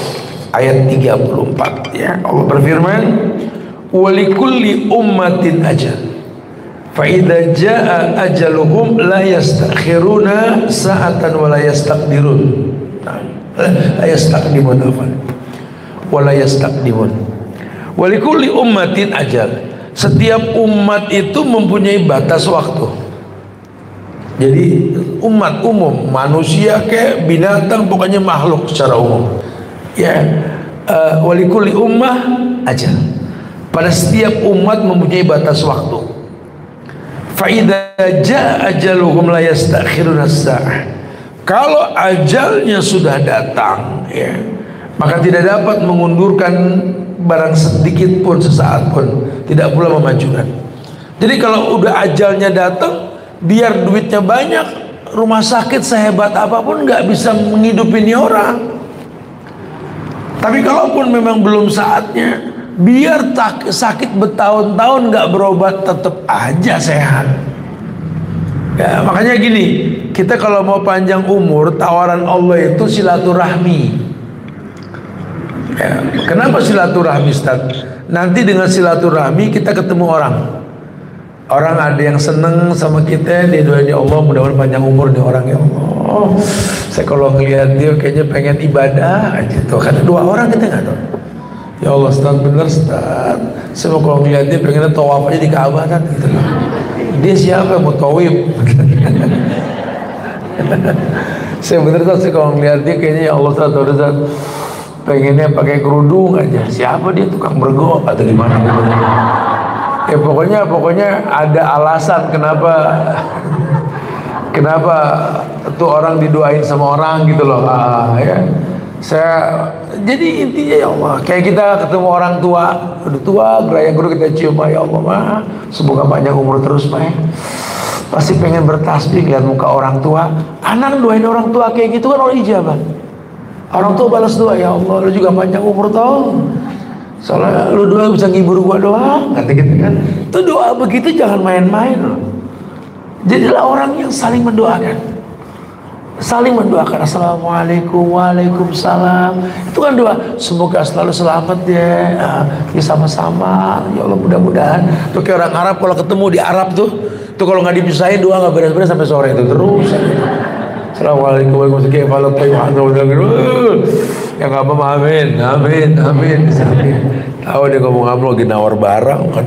ayat 34. Ya, Allah berfirman, walikulli ummatin ajal, fa'idha ja'a ajaluhum la yastakhiruna sa'atan wa la yastaqdirun. La yastaqdimun wa la yastaqdimun. Walikulli ummatin ajal. Setiap umat itu mempunyai batas waktu. Jadi umat umum, manusia kayak binatang, pokoknya makhluk secara umum. Ya, walikulli ummah ajal. Pada setiap umat mempunyai batas waktu. Fa idza jaa ajaluhum la yastakhiruna as-sa'ah. Kalau ajalnya sudah datang, ya, maka tidak dapat mengundurkan barang sedikit pun, sesaat pun, tidak pula memajukan. Jadi kalau udah ajalnya datang, biar duitnya banyak, rumah sakit sehebat apapun nggak bisa menghidupi orang. Tapi kalaupun memang belum saatnya, biar sakit bertahun-tahun nggak berobat, tetap aja sehat. Ya, makanya gini, kita kalau mau panjang umur, tawaran Allah itu silaturahmi. Ya, kenapa silaturahmi, Ustaz? Nanti dengan silaturahmi kita ketemu orang. Orang ada yang seneng sama kita, dia doain, ya Allah mudah-mudahan panjang umur nih orang, ya Allah. Saya kalau ngeliat dia kayaknya pengen ibadah aja tuh. Karena dua orang kita nggak tahu. Ya Allah, Ustaz bener Ustaz. Saya mau kalau ngeliat dia pengen tawaf aja di Ka'bah kan gitu loh. Dia siapa mau tawif? Saya bener Ustaz, saya kalau ngeliat dia kayaknya, ya Allah Ustaz, pengennya pakai kerudung aja. Siapa dia, tukang bergo atau gimana? Ya pokoknya ada alasan kenapa tuh orang didoain sama orang gitu loh. Ya. Jadi intinya ya Allah, kayak kita ketemu orang tua, udah tua, geraya guru kita cium, ya Allah mah, semoga panjang umur terus mah. Pasti pengen bertasbih lihat muka orang tua. Anak doain orang tua kayak gitu kan orang ijabah. Orang tua balas doa, ya Allah, lu juga panjang umur tau. Soalnya lu doa bisa ngibur gua doang, kata gitu kan. Itu doa begitu jangan main-main loh. Jadilah orang yang saling mendoakan. Saling mendoakan, assalamualaikum, waalaikumsalam. Itu kan doa, semoga selalu selamat ya, sama-sama, ya Allah mudah-mudahan. Tuh kayak orang Arab kalau ketemu di Arab tuh kalau nggak dipisahin doa nggak beres-beres sampai sore itu terus. Assalamualaikum warahmatullahi wabarakatuh. Yang apa amin, amin, amin. Tahu dia ngomong apa lagi nawar barang kan.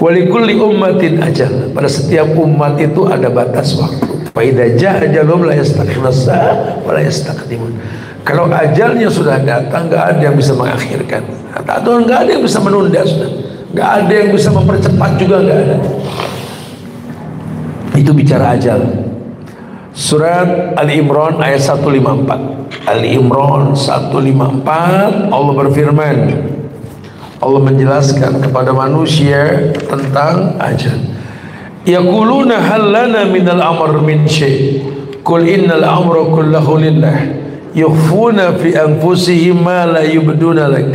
Walikulli ummatin ajal. Pada setiap umat itu ada batas waktu. Fa idza jaa ajalum la yastakhiruna wa la yastaqdimun. Kalau ajalnya sudah datang, nggak ada yang bisa mengakhirkan atau nggak ada yang bisa menunda, sudah nggak ada yang bisa mempercepat juga, nggak ada. Itu bicara ajal. Surat Ali Imran ayat 154. Ali Imran 154, Allah berfirman, Allah menjelaskan kepada manusia tentang ajal. Yaquluna hal lana minal amr min syai' qul innal amra kullahu lillah yukhfuna fi anfusihim ma la yubduna lak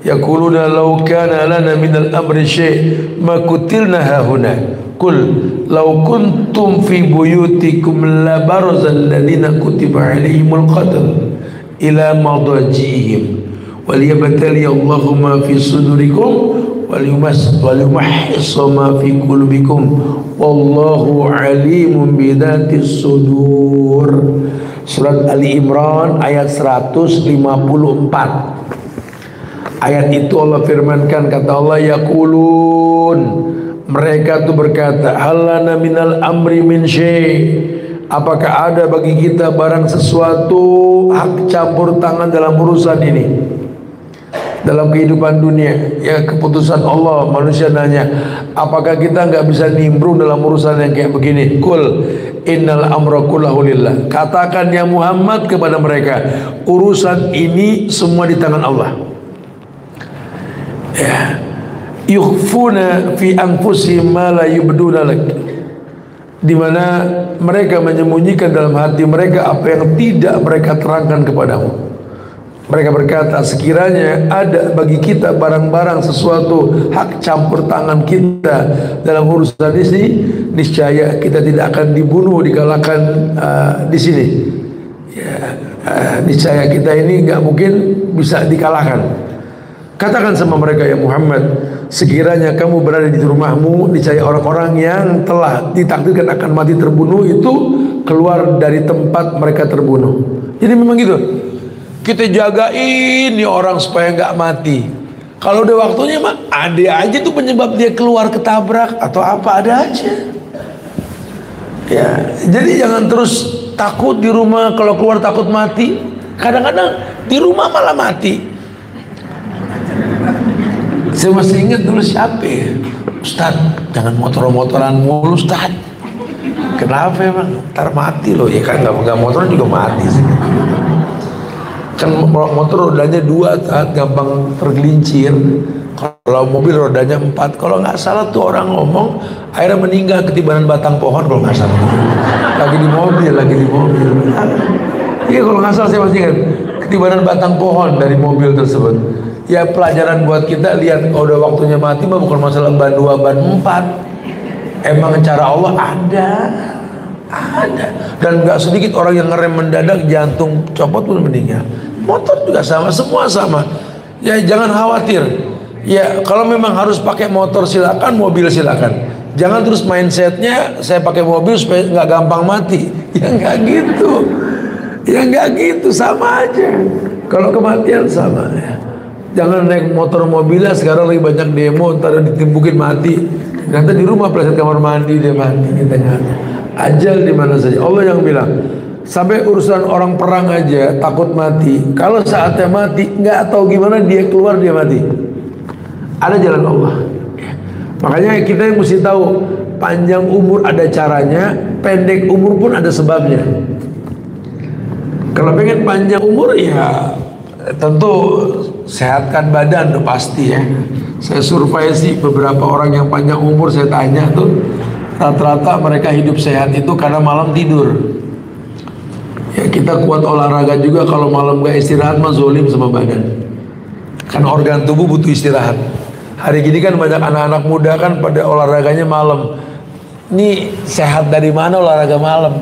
yaquluna law kana lana minal amri syai' ma qutilna hahuna qul law kuntum fi buyutikum la barazal ladina kutiba alaihimul qatl ila madajihim waliyabtali Allahu ma fi sudurikum waliyumahhisa ma fi qulubikum wallahu alimun bidatis sudur. Surat Ali Imran ayat 154. Ayat itu Allah firmankan, kata Allah, yaqulun, mereka tuh berkata, halana minal amri min syai', apakah ada bagi kita barang sesuatu hak campur tangan dalam urusan ini, dalam kehidupan dunia. Ya keputusan Allah. Manusia nanya, apakah kita nggak bisa nimbrung dalam urusan yang kayak begini? Kul innal amra kullahu lillah. Katakan ya Muhammad kepada mereka, urusan ini semua di tangan Allah. Ya, yukhfuna fi anfusihim ma la yubduna lak, di mana mereka menyembunyikan dalam hati mereka apa yang tidak mereka terangkan kepadamu. Mereka berkata, sekiranya ada bagi kita barang-barang sesuatu hak campur tangan kita dalam urusan ini, niscaya kita tidak akan dibunuh, dikalahkan di sini. Ya, niscaya kita ini nggak mungkin bisa dikalahkan. Katakan sama mereka ya Muhammad, sekiranya kamu berada di rumahmu, niscaya orang-orang yang telah ditakdirkan akan mati terbunuh itu keluar dari tempat mereka terbunuh. Jadi memang gitu. Kita jagain nih orang supaya nggak mati. Kalau udah waktunya mah ada aja tuh penyebab dia keluar ketabrak atau apa, ada aja. Ya, jadi jangan terus takut di rumah, kalau keluar takut mati. Kadang-kadang di rumah malah mati. Saya masih ingat dulu siapa ya, Ustaz, jangan motor-motoran mulu Ustaz. Kenapa emang? Ntar mati loh. Ya kan nggak motoran juga mati sih. Kan motor rodanya 2, gampang tergelincir. Kalau mobil rodanya 4. Kalau nggak salah tuh orang ngomong akhirnya meninggal ketibanan batang pohon kalau nggak salah. Lagi di mobil. Iya kalau nggak salah saya masih ingat, ketibanan batang pohon dari mobil tersebut. Ya pelajaran buat kita, lihat kalau udah waktunya mati mah bukan masalah ban 2, ban 4. Emang cara Allah ada. Dan nggak sedikit orang yang ngerem mendadak jantung copot pun meninggal. Motor juga sama, semua sama. Ya jangan khawatir. Ya kalau memang harus pakai motor silakan, mobil silakan. Jangan terus mindsetnya saya pakai mobil supaya nggak gampang mati. Ya nggak gitu. Ya nggak gitu, sama aja. Kalau kematian sama ya. Jangan naik motor mobilnya, sekarang lagi banyak demo, ntar ditimbukin mati. Nanti di rumah pleset kamar mandi dia mati. Kita nggak. Ajal di mana saja. Allah yang bilang, sampai urusan orang perang aja takut mati. Kalau saatnya mati, nggak tahu gimana dia keluar dia mati. Ada jalan Allah. Makanya kita yang mesti tahu, panjang umur ada caranya, pendek umur pun ada sebabnya. Kalau pengen panjang umur ya tentu sehatkan badan udah pasti ya. Saya survei sih beberapa orang yang panjang umur, saya tanya tuh rata-rata mereka hidup sehat itu karena malam tidur. Ya kita kuat olahraga juga, kalau malam gak istirahat mah zolim sama badan. Kan organ tubuh butuh istirahat. Hari gini kan banyak anak-anak muda kan pada olahraganya malam. Ini sehat dari mana olahraga malam?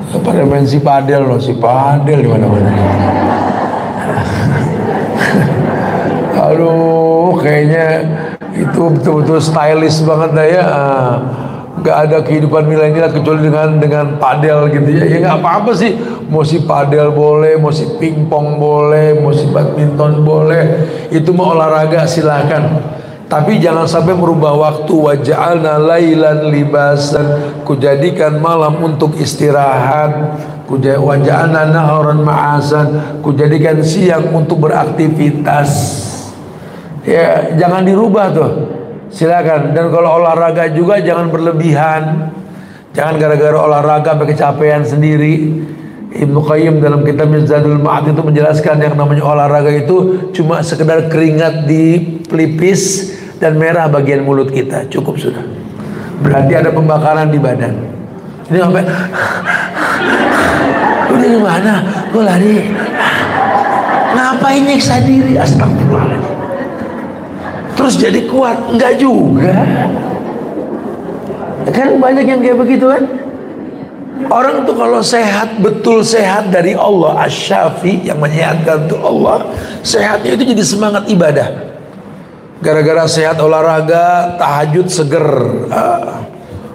Pada main si padel loh, si padel di mana-mana. Aduh, kayaknya itu betul-betul stylish banget dah ya. Gak ada kehidupan milenial kecuali dengan padel gitu ya. Ya nggak apa-apa sih. Mau si padel boleh, mau si pingpong boleh, mau si badminton boleh. Itu mau olahraga silakan. Tapi jangan sampai merubah waktu. Waja'alna lailan libasan, kujadikan malam untuk istirahat. Waja'alna naharan ma'asan, kujadikan siang untuk beraktivitas. Ya jangan dirubah tuh, silakan. Dan kalau olahraga juga jangan berlebihan. Jangan gara-gara olahraga sampai kecapean sendiri. Ibnu Qayyim dalam kitab Zadul Ma'ad itu menjelaskan yang namanya olahraga itu cuma sekedar keringat di pelipis dan merah bagian mulut kita, cukup sudah. Berarti ada pembakaran di badan. Ini sampai udah gimana? Gue lari. Ngapain nyiksa diri? Astagfirullahaladzim. Terus jadi kuat? Enggak juga. Kan banyak yang kayak begitu kan. Orang tuh kalau sehat, betul sehat dari Allah, Asy-Syafi yang menyehatkan itu Allah. Sehatnya itu jadi semangat ibadah. Gara-gara sehat olahraga, tahajud seger,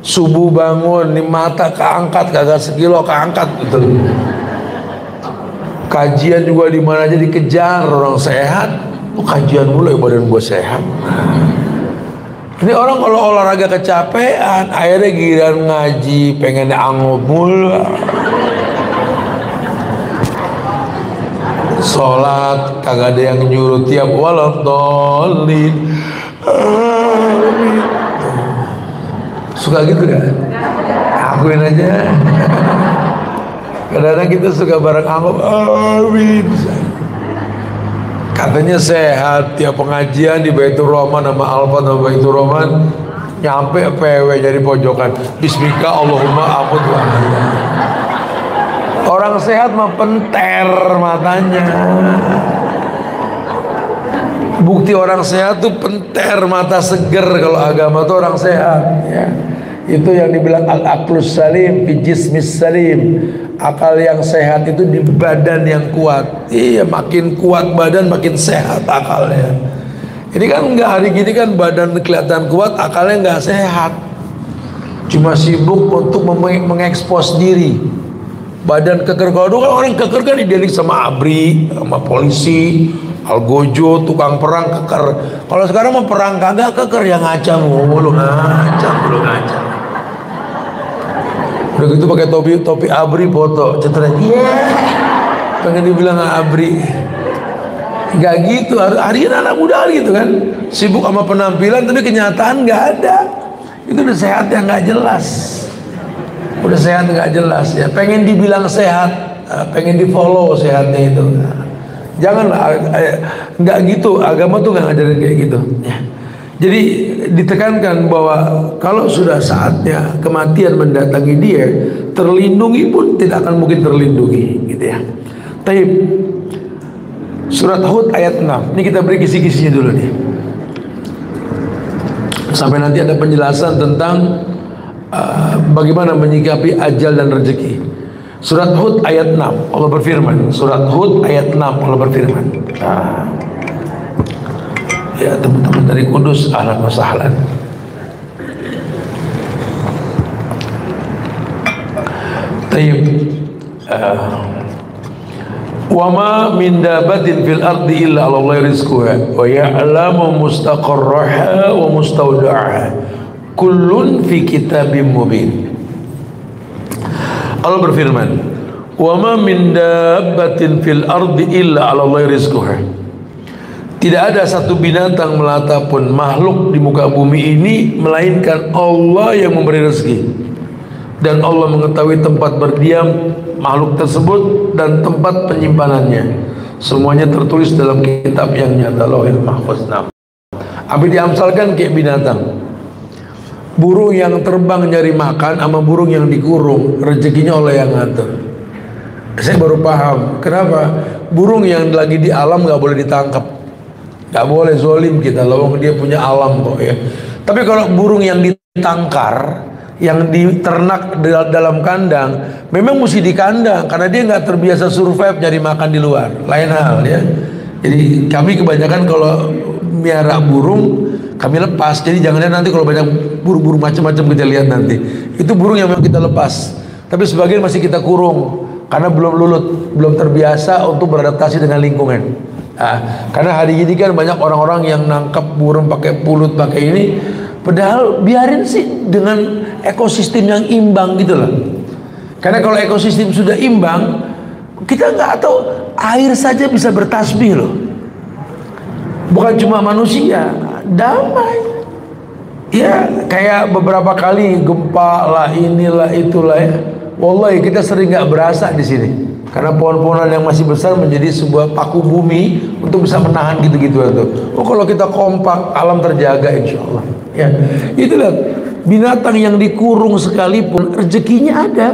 subuh bangun, nih mata keangkat, kagak sekilo keangkat betul. Kajian juga di mana aja dikejar orang sehat. Oh, kajian mulai badan gue sehat. Ini orang kalau olahraga kecapean, akhirnya giliran ngaji pengen angobul. Sholat kagak ada yang nyuruh tiap waladhdallin. Amin. Suka gitu kan? Akuin aja. Kadang-kadang kita suka bareng angob. Amin. Katanya sehat, tiap pengajian di Baitur Rahman sama Alfat sama Baitur Rahman nyampe PW jadi pojokan. Bismika Allahumma ampun Tuhan. Orang sehat mah penter matanya. Bukti orang sehat tuh penter, mata seger. Kalau agama tuh orang sehat ya. Itu yang dibilang al-aqlus salim fi jismis salim. Akal yang sehat itu di badan yang kuat. Iya, makin kuat badan makin sehat akalnya. Ini kan enggak, hari gini kan badan kelihatan kuat, akalnya enggak sehat. Cuma sibuk untuk mengekspos diri. Badan keker. Kalau dulu kan orang keker kan identik sama ABRI, sama polisi, algojo, tukang perang keker. Kalau sekarang mau perang kagak keker, yang ngacam mulu, ngacam. Udah gitu pakai topi ABRI foto, cetera. Pengen dibilang ABRI. Gak gitu, hari ini anak muda gitu kan, sibuk sama penampilan tapi kenyataan gak ada. Itu udah sehat yang gak jelas. Udah sehat gak jelas ya. Pengen dibilang sehat, pengen di follow sehatnya itu. Janganlah, nggak gitu. Agama tuh nggak ngajarin kayak gitu ya. Jadi ditekankan bahwa kalau sudah saatnya kematian mendatangi dia, terlindungi pun tidak akan mungkin terlindungi gitu ya. Taib. Surat Hud ayat 6. Ini kita beri kisi-kisinya dulu nih. Sampai nanti ada penjelasan tentang bagaimana menyikapi ajal dan rezeki. Surat Hud ayat 6 Allah berfirman. Surat Hud ayat 6 Allah berfirman. Ya teman-teman dari Kudus, ahlan wa sahlan. Tayyib. Wa ma min dabatin fil ardi illa 'ala Allahi rizquha wa ya'lamu mustaqarraha wa mustawda'aha kullun fi kitabim mubin. Allah berfirman, wa ma min dabbatin fil ardi illa 'ala Allahi rizquha. Tidak ada satu binatang melata pun, makhluk di muka bumi ini, melainkan Allah yang memberi rezeki. dan Allah mengetahui tempat berdiam makhluk tersebut dan tempat penyimpanannya. Semuanya tertulis dalam kitab yang nyata, Lauhul Mahfuz. Apa diamsalkan kayak binatang, burung yang terbang nyari makan sama burung yang dikurung, rezekinya Allah yang ngatur. Saya baru paham kenapa burung yang lagi di alam nggak boleh ditangkap, nggak boleh zolim kita, loh dia punya alam kok ya. Tapi kalau burung yang ditangkar, yang diternak dalam kandang, memang mesti di kandang karena dia nggak terbiasa survive nyari makan di luar, lain hal ya. Jadi kami kebanyakan kalau miara burung kami lepas, jadi jangan lihat nanti kalau banyak burung-burung macam-macam kita lihat nanti itu burung yang memang kita lepas, tapi sebagian masih kita kurung karena belum lulut, belum terbiasa untuk beradaptasi dengan lingkungan. Karena hari ini kan banyak orang-orang yang nangkap burung pakai pulut, pakai ini, padahal biarin sih dengan ekosistem yang imbang gitu loh. Karena kalau ekosistem sudah imbang, kita nggak tahu, air saja bisa bertasbih loh. Bukan cuma manusia, damai. Ya kayak beberapa kali gempa lah, inilah itulah ya. Wallahi kita sering nggak berasa di sini. Karena pohon-pohonan yang masih besar menjadi sebuah paku bumi untuk bisa menahan gitu-gitu itu. Oh kalau kita kompak, alam terjaga insya Allah. Ya, itulah binatang yang dikurung sekalipun rezekinya ada.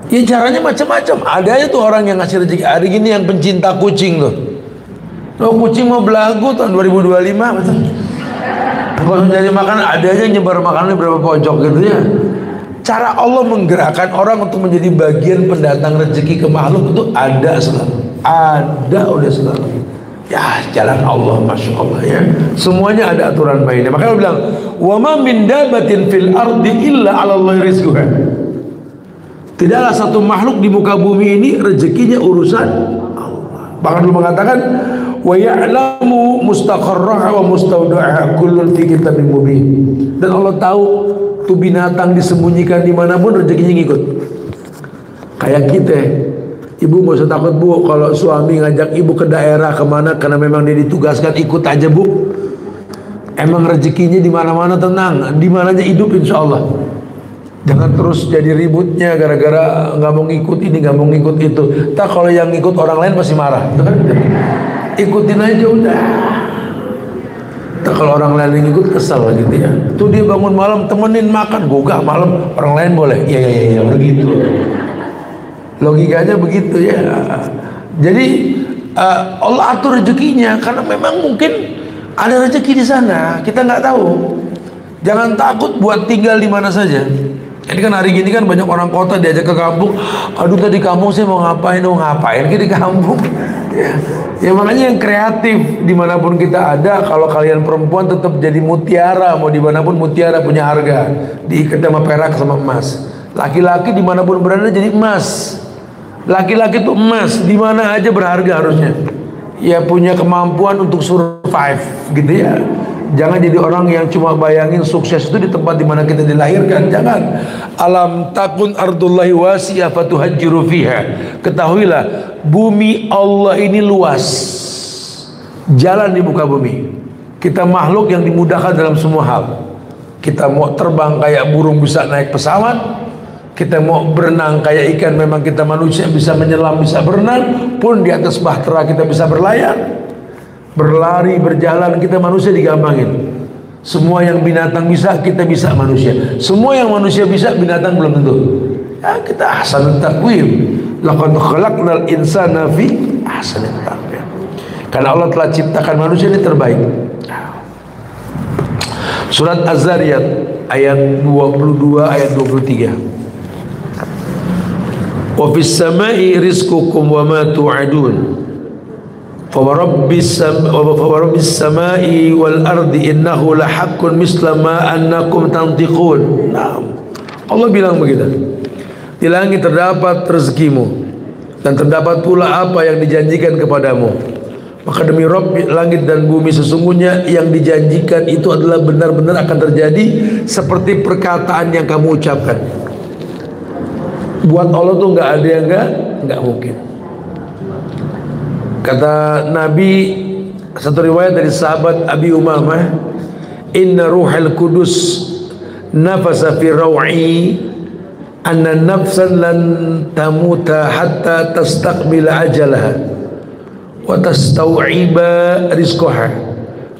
Ya caranya macam-macam. Ada aja tuh orang yang ngasih rezeki. Hari gini yang pencinta kucing tuh. Lo kucing mau belagu tahun 2025 betul. Kalau nyari makanan ada aja nyebar makanan berapa pojok gitu ya. Cara Allah menggerakkan orang untuk menjadi bagian pendatang rezeki ke makhluk itu ada selalu. Ada udah selalu. Ya jalan Allah, masya Allah ya. Semuanya ada aturan mainnya. Makanya Allah bilang, wa ma min dabatin fil ardi illa 'ala Allah rizquha. Tidaklah satu makhluk di muka bumi ini rezekinya urusan Allah. Bahkan Allah mengatakan, wa ya'lamu mustaqarraha wa mustawda'aha kullun fi kitabim mubin. Dan Allah tahu tuh binatang disembunyikan dimanapun rezekinya ngikut. Kayak kita, ibu gak usah takut bu kalau suami ngajak ibu ke daerah kemana karena memang dia ditugaskan, ikut aja bu. Emang rezekinya di mana-mana, tenang, di mananya hidup insya Allah. Jangan terus jadi ributnya gara-gara nggak mau ngikut ini, nggak mau ngikut itu. Tak kalau yang ngikut orang lain pasti marah, ikutin aja udah. Kalau orang lain ngikut kesal gitu ya. Tuh dia bangun malam temenin makan, gugah malam, orang lain boleh. Iya begitu. Logikanya begitu ya. Jadi Allah atur rezekinya karena memang mungkin ada rezeki di sana, kita nggak tahu. Jangan takut buat tinggal di mana saja. Ini kan hari gini kan banyak orang kota diajak ke kampung. Aduh tadi kampung saya mau ngapain, di kampung. Ya makanya yang kreatif dimanapun kita ada. Kalau kalian perempuan tetap jadi mutiara, mau dimanapun mutiara punya harga, diikat sama perak sama emas. Laki-laki dimanapun berada jadi emas. Laki-laki itu emas, dimana aja berharga harusnya. Ya punya kemampuan untuk survive gitu ya. Jangan jadi orang yang cuma bayangin sukses itu di tempat dimana kita dilahirkan. Jangan. Alam takun ardullahi wasi'ah fatuhajjiru fiha. Ketahuilah bumi Allah ini luas, jalan di muka bumi. Kita makhluk yang dimudahkan dalam semua hal. Kita mau terbang kayak burung bisa naik pesawat, kita mau berenang kayak ikan, memang kita manusia bisa menyelam, bisa berenang, pun di atas bahtera kita bisa berlayar. Berlari, berjalan, kita manusia digampangin. Semua yang binatang bisa, kita bisa manusia. Semua yang manusia bisa, binatang belum tentu. Ya, kita ahsanut taqwim. Laqad khalaqnal insana fi ahsanit taqwim. Karena Allah telah ciptakan manusia ini terbaik. Surat Az-Zariyat ayat 22 ayat 23. Wa fis samai rizqukum wa ma tu'adun. Fawarabbis samai wal ardi innahu lahaqqun misla ma annakum tantiqun. Nah, Allah bilang begitu. Di langit terdapat rezekimu dan terdapat pula apa yang dijanjikan kepadamu. Maka demi Rabb langit dan bumi sesungguhnya yang dijanjikan itu adalah benar-benar akan terjadi seperti perkataan yang kamu ucapkan. Buat Allah tuh nggak ada yang nggak mungkin. Kata Nabi, satu riwayat dari sahabat Abi Umamah, inna ruhal kudus nafasa fi raw'i anna nafsan lan tamuta hatta tastaqbila ajalaha wa tastau'iba rizqaha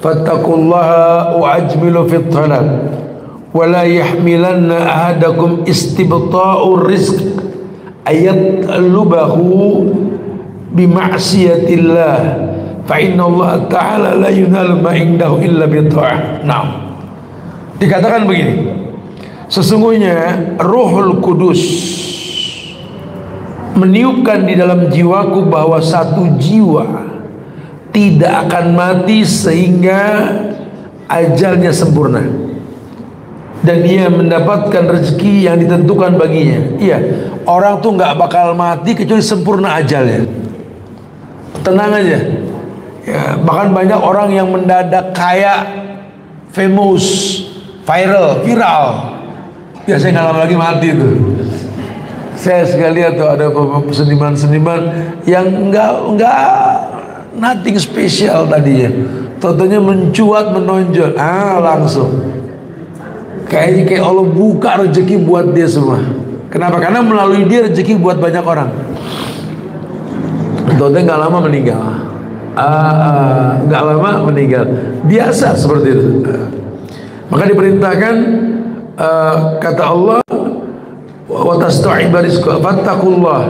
fattaqullaha wa ajmilu fit talab wa la yahmilanna ahadakum istibta'ur rizq ayat lubahu bima'siyatillah fa inna Allah ta'ala la yunal ma indahu illa bi ta'ah. Nah, dikatakan begini, sesungguhnya Ruhul Kudus meniupkan di dalam jiwaku bahwa satu jiwa tidak akan mati sehingga ajalnya sempurna dan dia mendapatkan rezeki yang ditentukan baginya. Iya, orang tuh nggak bakal mati kecuali sempurna ajalnya. Tenang aja ya, bahkan banyak orang yang mendadak kaya, famous, viral biasanya nggak lama lagi mati tuh. Saya sekali lihat tuh ada seniman-seniman yang nggak nothing special tadinya, tentunya mencuat menonjol, langsung kayak Allah buka rezeki buat dia semua. Kenapa? Karena melalui dia rezeki buat banyak orang. Tentunya nggak lama meninggal, nggak lama meninggal, biasa seperti itu. Maka diperintahkan kata Allah wa tasta'iba rizqa fattaqullah,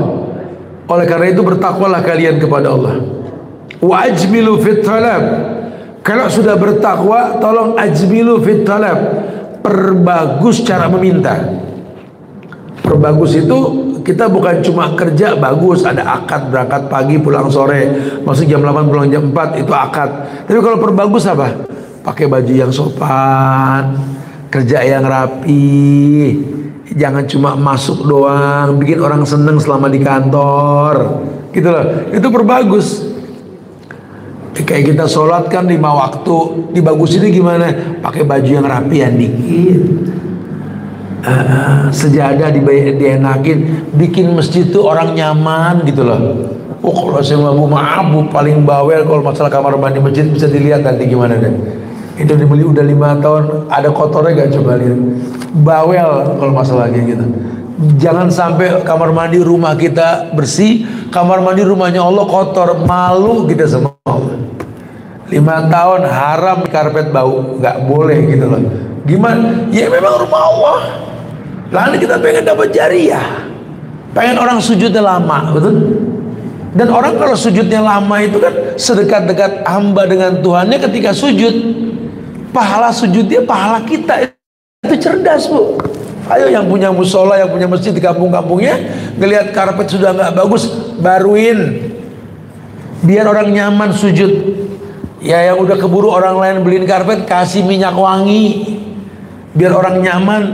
oleh karena itu bertakwalah kalian kepada Allah. Wa ajmilu fit talab, kalau sudah bertakwa tolong ajmilu fit talab, perbagus cara meminta. Perbagus itu kita bukan cuma kerja bagus, ada akad berangkat pagi pulang sore, masuk jam 8 pulang jam 4, itu akad. Tapi kalau perbagus apa? Pakai baju yang sopan, kerja yang rapi, jangan cuma masuk doang, bikin orang seneng selama di kantor, gitu loh. Itu perbagus. Kayak kita sholat kan 5 waktu, dibagusin gimana? Pakai baju yang rapi yang dikit, sejadah dienakin, bikin masjid tuh orang nyaman gitu loh. Oh, kalau saya maaf bu, paling bawel kalau masalah kamar mandi masjid, bisa dilihat nanti gimana deh. Itu dibeli udah 5 tahun, ada kotornya gak, coba lihat. Bawel kalau masalah kayak gitu. Jangan sampai kamar mandi rumah kita bersih, kamar mandi rumahnya Allah kotor, malu kita sama Allah. 5 tahun haram karpet bau, nggak boleh gitu loh. Gimana? Ya memang rumah Allah. Lalu kita pengen dapat jariah, pengen orang sujudnya lama, betul? Dan orang kalau sujudnya lama itu kan sedekat-dekat hamba dengan Tuhannya ketika sujud, pahala sujudnya pahala kita. Itu cerdas bu. Ayo yang punya musola, yang punya masjid di kampung-kampungnya, ngelihat karpet sudah nggak bagus, baruin, biar orang nyaman sujud. Ya yang udah keburu orang lain beliin karpet, kasih minyak wangi, biar orang nyaman.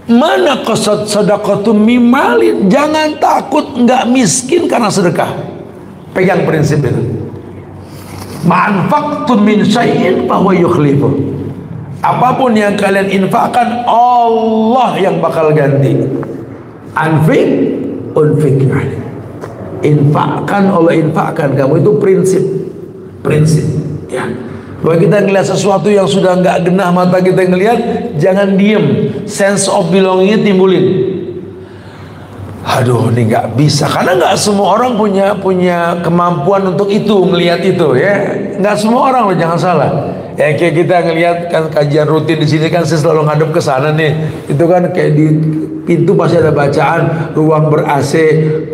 Mana qasad sadaqatum mimalin, jangan takut nggak miskin karena sedekah. Pegang prinsip itu. Ma'anfaqtum min syai'in fa huwa yukhlifu. Apapun yang kalian infakkan, Allah yang bakal ganti. Anfiq unfiq. Infakkan, Allah infakkan kamu, itu prinsip ya. Kalau kita ngelihat sesuatu yang sudah nggak genah mata kita ngelihat, jangan diem, sense of belonging timbulin. Aduh, ini nggak bisa, karena nggak semua orang punya kemampuan untuk itu, melihat itu ya. Nggak semua orang loh, jangan salah. Ya kayak kita ngelihat kan kajian rutin di sini kan, saya selalu ngadep ke sana nih. Itu kan kayak di pintu pasti ada bacaan, ruang ber AC,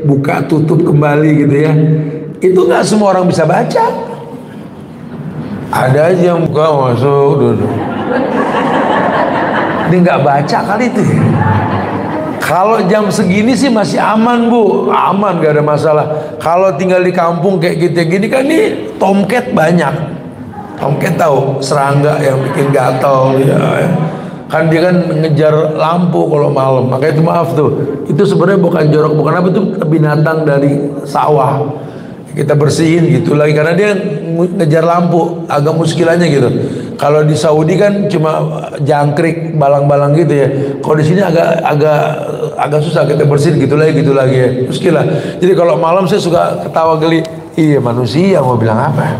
buka tutup kembali gitu ya. Itu nggak semua orang bisa baca. Ada aja yang buka masuk duduk. Ini nggak baca kali itu ya. Kalau jam segini sih masih aman bu, aman gak ada masalah. Kalau tinggal di kampung kayak gitu gini kan, nih tomcat banyak. Tomcat tahu, serangga yang bikin gatal ya. Kan dia kan ngejar lampu kalau malam. Makanya itu maaf tuh, itu sebenarnya bukan jorok, bukan apa, itu binatang dari sawah. Kita bersihin gitu lagi karena dia ngejar lampu, agak muskilannya gitu. Kalau di Saudi kan cuma jangkrik, balang-balang gitu ya. Kalau di sini agak susah kita bersihin gitu lagi ya. Muskilah. Jadi kalau malam saya suka ketawa geli. Iya, manusia mau bilang apa?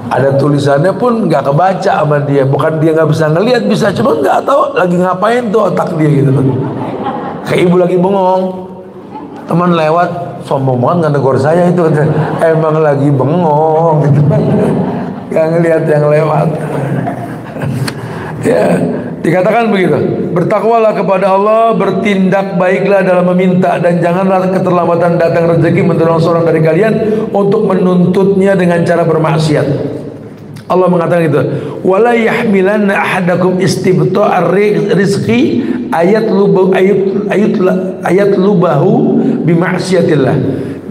Ada tulisannya pun nggak kebaca sama dia. Bukan dia nggak bisa ngelihat, bisa, cuma nggak tahu lagi ngapain tuh otak dia gitu. Kayak ibu lagi bengong, teman lewat sombong banget nggak negor saya itu, emang lagi bengong gitu kan, nggak ngelihat yang lewat. Ya, dikatakan begitu, bertakwalah kepada Allah, bertindak baiklah dalam meminta, dan janganlah keterlambatan datang rezeki menolong seorang dari kalian untuk menuntutnya dengan cara bermaksiat. Allah mengatakan gitu, wala yahmilanna ahadakum istibta'ar rizqi ayat lubahu bima'siyatillah.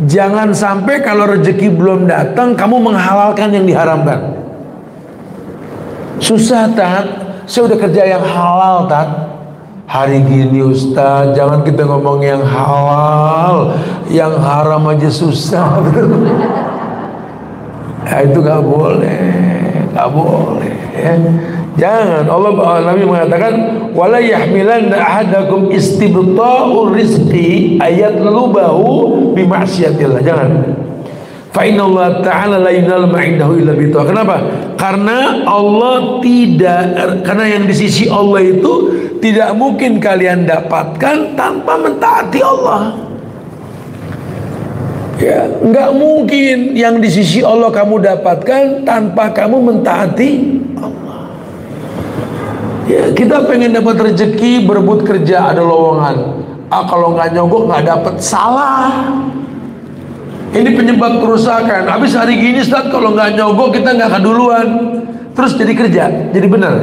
Jangan sampai kalau rezeki belum datang kamu menghalalkan yang diharamkan. Susah Tat, saya udah kerja yang halal Tat. Hari gini Ustaz, jangan kita ngomong yang halal, yang haram aja susah. Ya, itu nggak boleh, nggak boleh ya. Jangan. Nabi mengatakan wala yahmilanna ahadakum istibta'ur rizqi ayatlubahu bima'siyatillah. Jangan. Fa innallaha ta'ala la yunal ma'indahu illa bitaqwa. Kenapa? Karena karena yang di sisi Allah itu tidak mungkin kalian dapatkan tanpa mentaati Allah. Ya, nggak mungkin yang di sisi Allah kamu dapatkan tanpa kamu mentaati Allah. Ya, kita pengen dapat rezeki, berebut kerja, ada lowongan. Kalau nggak nyogok nggak dapat, salah. Ini penyebab kerusakan. Habis hari gini Ustaz, kalau nggak nyogok kita nggak keduluan, terus jadi kerja, jadi benar.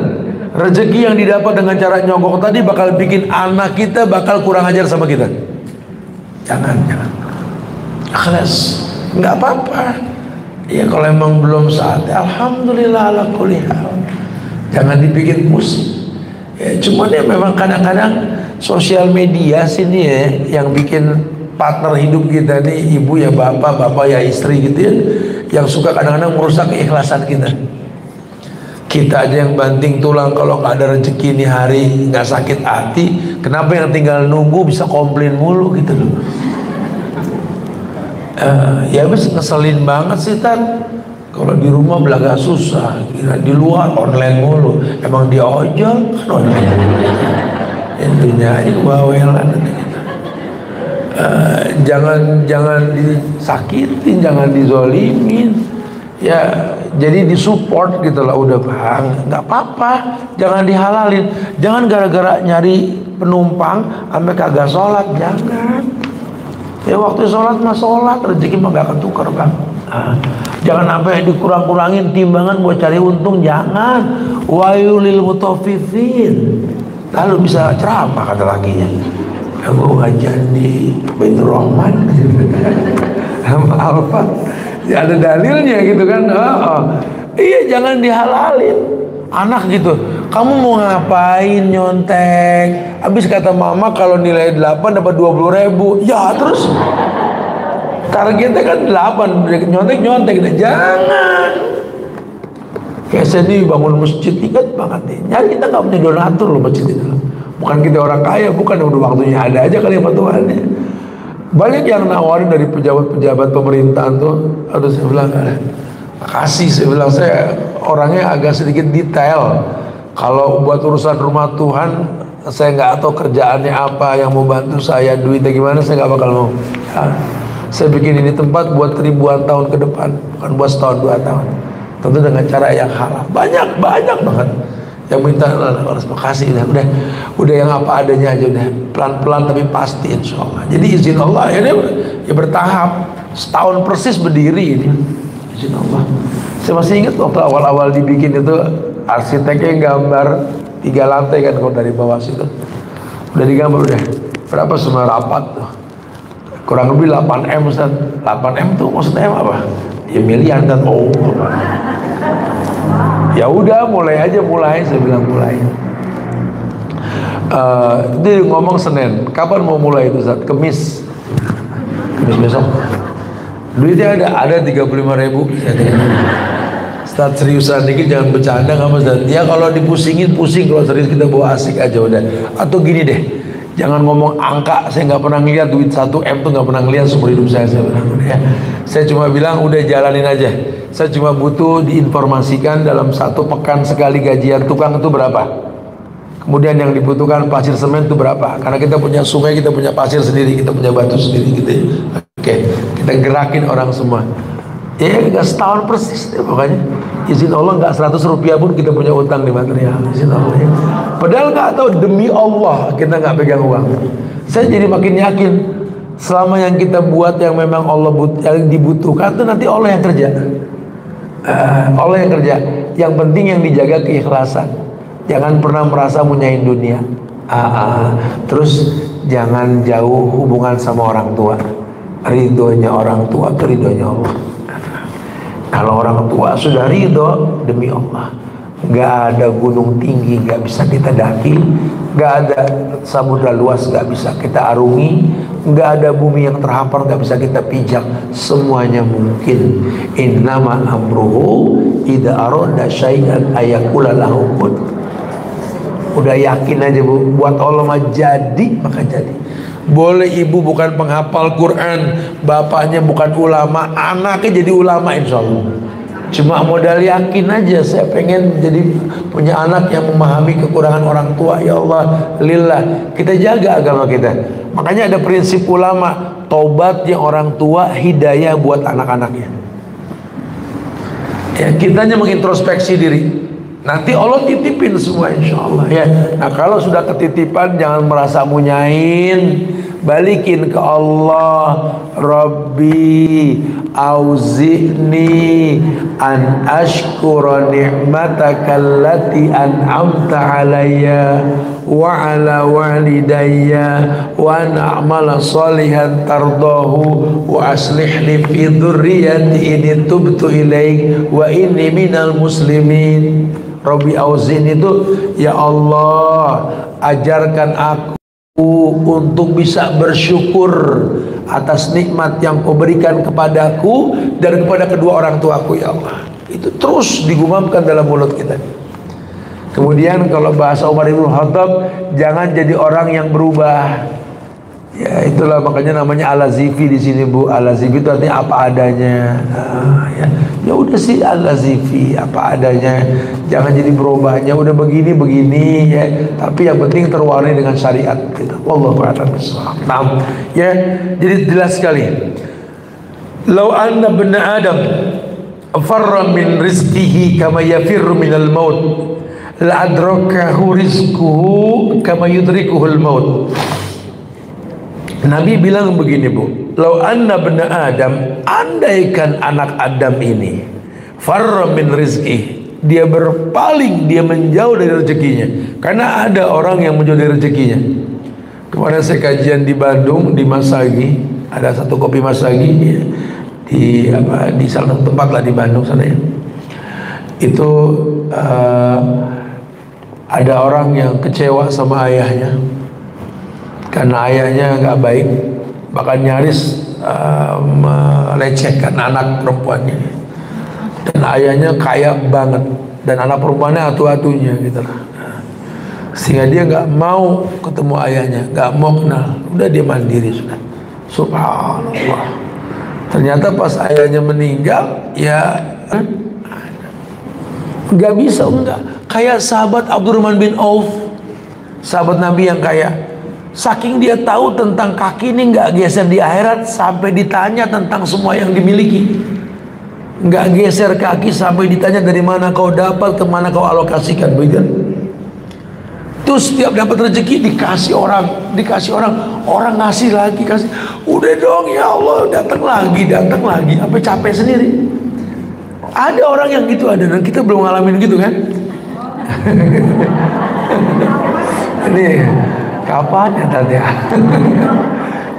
Rezeki yang didapat dengan cara nyogok tadi bakal bikin anak kita bakal kurang ajar sama kita. Jangan. Ikhlas, nggak apa-apa. Ya kalau emang belum saatnya, alhamdulillah ala kulli hal. Jangan dibikin pusing. Ya, cuman ya memang kadang-kadang sosial media sini ya yang bikin partner hidup kita nih, ibu ya bapak, bapak ya istri gitu ya, yang suka kadang-kadang merusak keikhlasan kita. Kita aja yang banting tulang kalau nggak ada rezeki nih hari, nggak sakit hati, kenapa yang tinggal nunggu bisa komplain mulu gitu loh. Ya habis ngeselin banget sih Tan. Kalau di rumah belaga susah, di luar online mulu. Emang dia ojol kan online. Intinya aja bawelan. Jangan disakitin, jangan dizolimin. Ya jadi disupport gitu lah, udah Bang, nggak apa-apa, jangan dihalalin. Jangan gara-gara nyari penumpang sampai kagak sholat, jangan. Ya waktu sholat mah sholat, rezeki mah gak akan tukar Bang. Jangan sampai dikurang-kurangin timbangan buat cari untung, jangan. Wailul mutaffifin. Lalu bisa ceramah kata lakinya. Aku ngajian di Baitur Rahman sama Alfa. Ya ada dalilnya gitu kan. Iya, jangan dihalalin. Anak gitu, kamu mau ngapain nyontek? Habis kata mama kalau nilai 8 dapat 20.000. Ya terus targetnya kan 8, nyontek jangan. Kayak saya nih bangun masjid, ingat banget nih, nyari kita nggak punya donatur loh masjid itu. Bukan kita orang kaya, bukan, udah waktunya ada aja kali bantuannya. Banyak yang nawarin dari pejabat-pejabat pemerintahan tuh. Aduh saya bilang makasih, saya bilang saya orangnya agak sedikit detail. Kalau buat urusan rumah Tuhan, saya nggak tahu kerjaannya apa, yang mau bantu saya, duitnya gimana, saya nggak bakal mau. Ya, saya bikin ini tempat buat ribuan tahun ke depan, bukan buat setahun 2 tahun. Tentu dengan cara yang halal. Banyak banget yang minta, harus makasih, udah yang apa adanya aja, udah pelan-pelan tapi pasti insya Allah. Jadi izin Allah ya bertahap, setahun persis berdiri ini. Izin Allah. Saya masih ingat waktu awal-awal dibikin itu, arsiteknya gambar 3 lantai kan, kalau dari bawah situ udah digambar, udah berapa semua rapat tuh, kurang lebih 8M Ustaz. 8M tuh maksudnya apa? Ya miliar dan ya udah mulai aja, saya bilang mulai. Itu ngomong Senin, kapan mau mulai itu Ustaz? Kemis besok. Duitnya ada 35.000. Ustaz seriusan dikit, jangan bercanda nggak Mas Ustaz? Ya kalau dipusingin pusing, kalau serius kita bawa asik aja udah. Atau gini deh, jangan ngomong angka, saya nggak pernah ngeliat duit 1M tuh, nggak pernah ngeliat seumur hidup saya bilang ya. Saya cuma bilang udah jalanin aja. Saya cuma butuh diinformasikan dalam 1 pekan sekali gajian tukang itu berapa. Kemudian yang dibutuhkan pasir semen itu berapa? Karena kita punya sungai, kita punya pasir sendiri, kita punya batu sendiri gitu ya. Oke, kita gerakin orang semua. Ya nggak setahun persis deh pokoknya. Izin Allah nggak 100 rupiah pun kita punya utang di material. Izin Allah ya. Padahal nggak tahu, demi Allah kita nggak pegang uang. Saya jadi makin yakin selama yang kita buat yang memang Allah yang dibutuhkan itu nanti Allah yang kerja. Allah yang kerja. Yang penting yang dijaga keikhlasan. Jangan pernah merasa munyain dunia. Terus jangan jauh hubungan sama orang tua. Ridhonya orang tua itu ridhonya Allah. Kalau orang tua sudah ridho, demi Allah, nggak ada gunung tinggi nggak bisa kita daki, nggak ada samudra luas nggak bisa kita arungi, nggak ada bumi yang terhampar nggak bisa kita pijak. Semuanya mungkin. Innama amruhu idza arada syai'an ayaqula lahu kun. Udah yakin aja Bu, buat Allah mah jadi maka jadi. Boleh ibu bukan penghafal Quran, bapaknya bukan ulama, anaknya jadi ulama insya Allah. Cuma modal yakin aja. Saya pengen jadi punya anak yang memahami kekurangan orang tua. Ya Allah, lillah, kita jaga agama kita. Makanya ada prinsip ulama, taubatnya orang tua, hidayah buat anak-anaknya. Ya, kitanya mengintrospeksi diri. Nanti Allah titipin semua insya Allah ya. Nah kalau sudah ketitipan jangan merasa munyain, balikin ke Allah. Rabbi auzi'ni an ashkura ni'mataka allati an'amta alayya wa ala walidayya wa an a'mala salihan tardahu wa aslih li fi dhurriyyati inni tubtu ilaik wa inni minal muslimin. Rabbi auzini itu, ya Allah ajarkan aku untuk bisa bersyukur atas nikmat yang kau berikan kepadaku dan kepada kedua orang tuaku ya Allah. Itu terus digumamkan dalam mulut kita. Kemudian kalau bahasa Umar bin Khattab, jangan jadi orang yang berubah. Ya itulah makanya namanya al-lazifi di sini Bu. Al-lazifi itu artinya apa adanya. Ya udah sih al-lazifi apa adanya. Jangan jadi berubahnya udah begini ya. Tapi yang penting terwarnai dengan syariat. Gitu. Wallahu a'lam bishawab. Nah, ya jadi jelas sekali. Lau anna bena Adam farra min rizqihi kama yafirru minal maut la adrakahu rizquhu kama yudrikuhul maut. Nabi bilang begini Bu, lau anna bena Adam, andaikan anak Adam ini farra min rizqi, dia berpaling, dia menjauh dari rezekinya. Karena ada orang yang menjauh dari rezekinya. Kemarin saya kajian di Bandung, di Masagi, ada satu kopi Masagi ya, di salah satu tempat lah di Bandung sana ya. Itu ada orang yang kecewa sama ayahnya karena ayahnya nggak baik, bahkan nyaris melecehkan anak perempuannya. Dan ayahnya kaya banget dan anak perempuannya atu-atunya gitu lah. Sehingga dia nggak mau ketemu ayahnya, nggak mau kenal, udah dia mandiri sudah. Subhanallah. Ternyata pas ayahnya meninggal, ya nggak bisa, enggak. Kayak sahabat Abdurrahman bin Auf, sahabat Nabi yang kaya. Saking dia tahu tentang kaki ini nggak geser di akhirat, sampai ditanya tentang semua yang dimiliki. Nggak geser kaki sampai ditanya dari mana kau dapat, kemana kau alokasikan, begitu. Terus setiap dapat rezeki dikasih orang, orang ngasih lagi, kasih. Udah dong ya Allah, datang lagi, apa capek sendiri. Ada orang yang gitu ada, dan kita belum ngalamin gitu kan? Ini kapan ya tadi ya?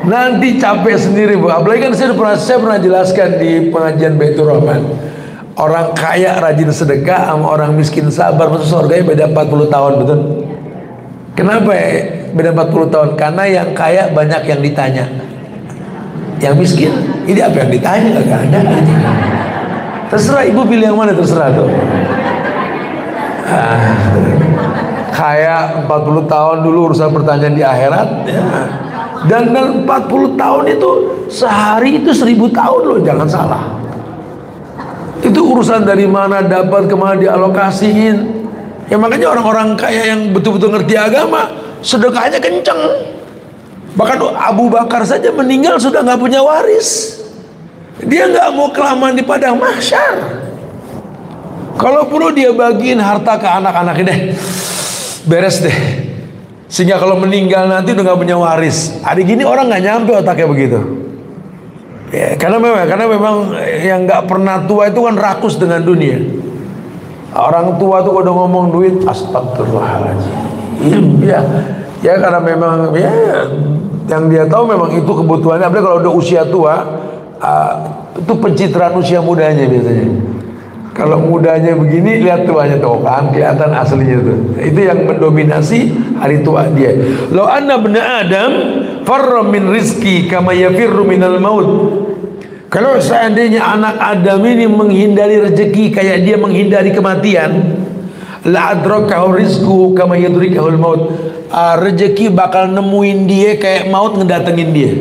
Nanti capek sendiri Bu. Apalagi kan saya pernah jelaskan di pengajian Baitur Rahman. Orang kaya rajin sedekah sama orang miskin sabar masuk surganya beda 40 tahun, betul? Kenapa ya beda 40 tahun? Karena yang kaya banyak yang ditanya. Yang miskin, ini apa yang ditanya? Gak ada. Terserah ibu pilih yang mana, terserah tuh. Kayak 40 tahun dulu urusan pertanyaan di akhirat ya. Dan 40 tahun itu sehari itu 1000 tahun loh, jangan salah. Itu urusan dari mana dapat, kemana dialokasiin Ya makanya orang-orang kaya yang betul-betul ngerti agama sedekahnya kenceng. Bahkan Abu Bakar saja meninggal sudah nggak punya waris. Dia nggak mau kelamaan di padang mahsyar. Kalau perlu dia bagiin harta ke anak-anaknya deh, beres deh. Sehingga kalau meninggal nanti udah nggak punya waris. Hari gini orang nggak nyampe otaknya begitu. Ya, karena memang yang nggak pernah tua itu kan rakus dengan dunia. Orang tua tuh udah ngomong duit, astagfirullahaladzim. Ya karena memang ya yang dia tahu memang itu kebutuhannya. Apalagi kalau udah usia tua, itu pencitraan usia mudanya biasanya. Kalau mudanya begini, lihat tuanya tuh kan kelihatan aslinya tuh. Itu yang mendominasi hari tua dia. Law anna ibna Adam farra min rizki kama yafirru minal maut. Kalau seandainya anak Adam ini menghindari rezeki kayak dia menghindari kematian, la adrakahu rizquhu kama yudrikahul maut. Rezeki bakal nemuin dia kayak maut ngedatengin dia.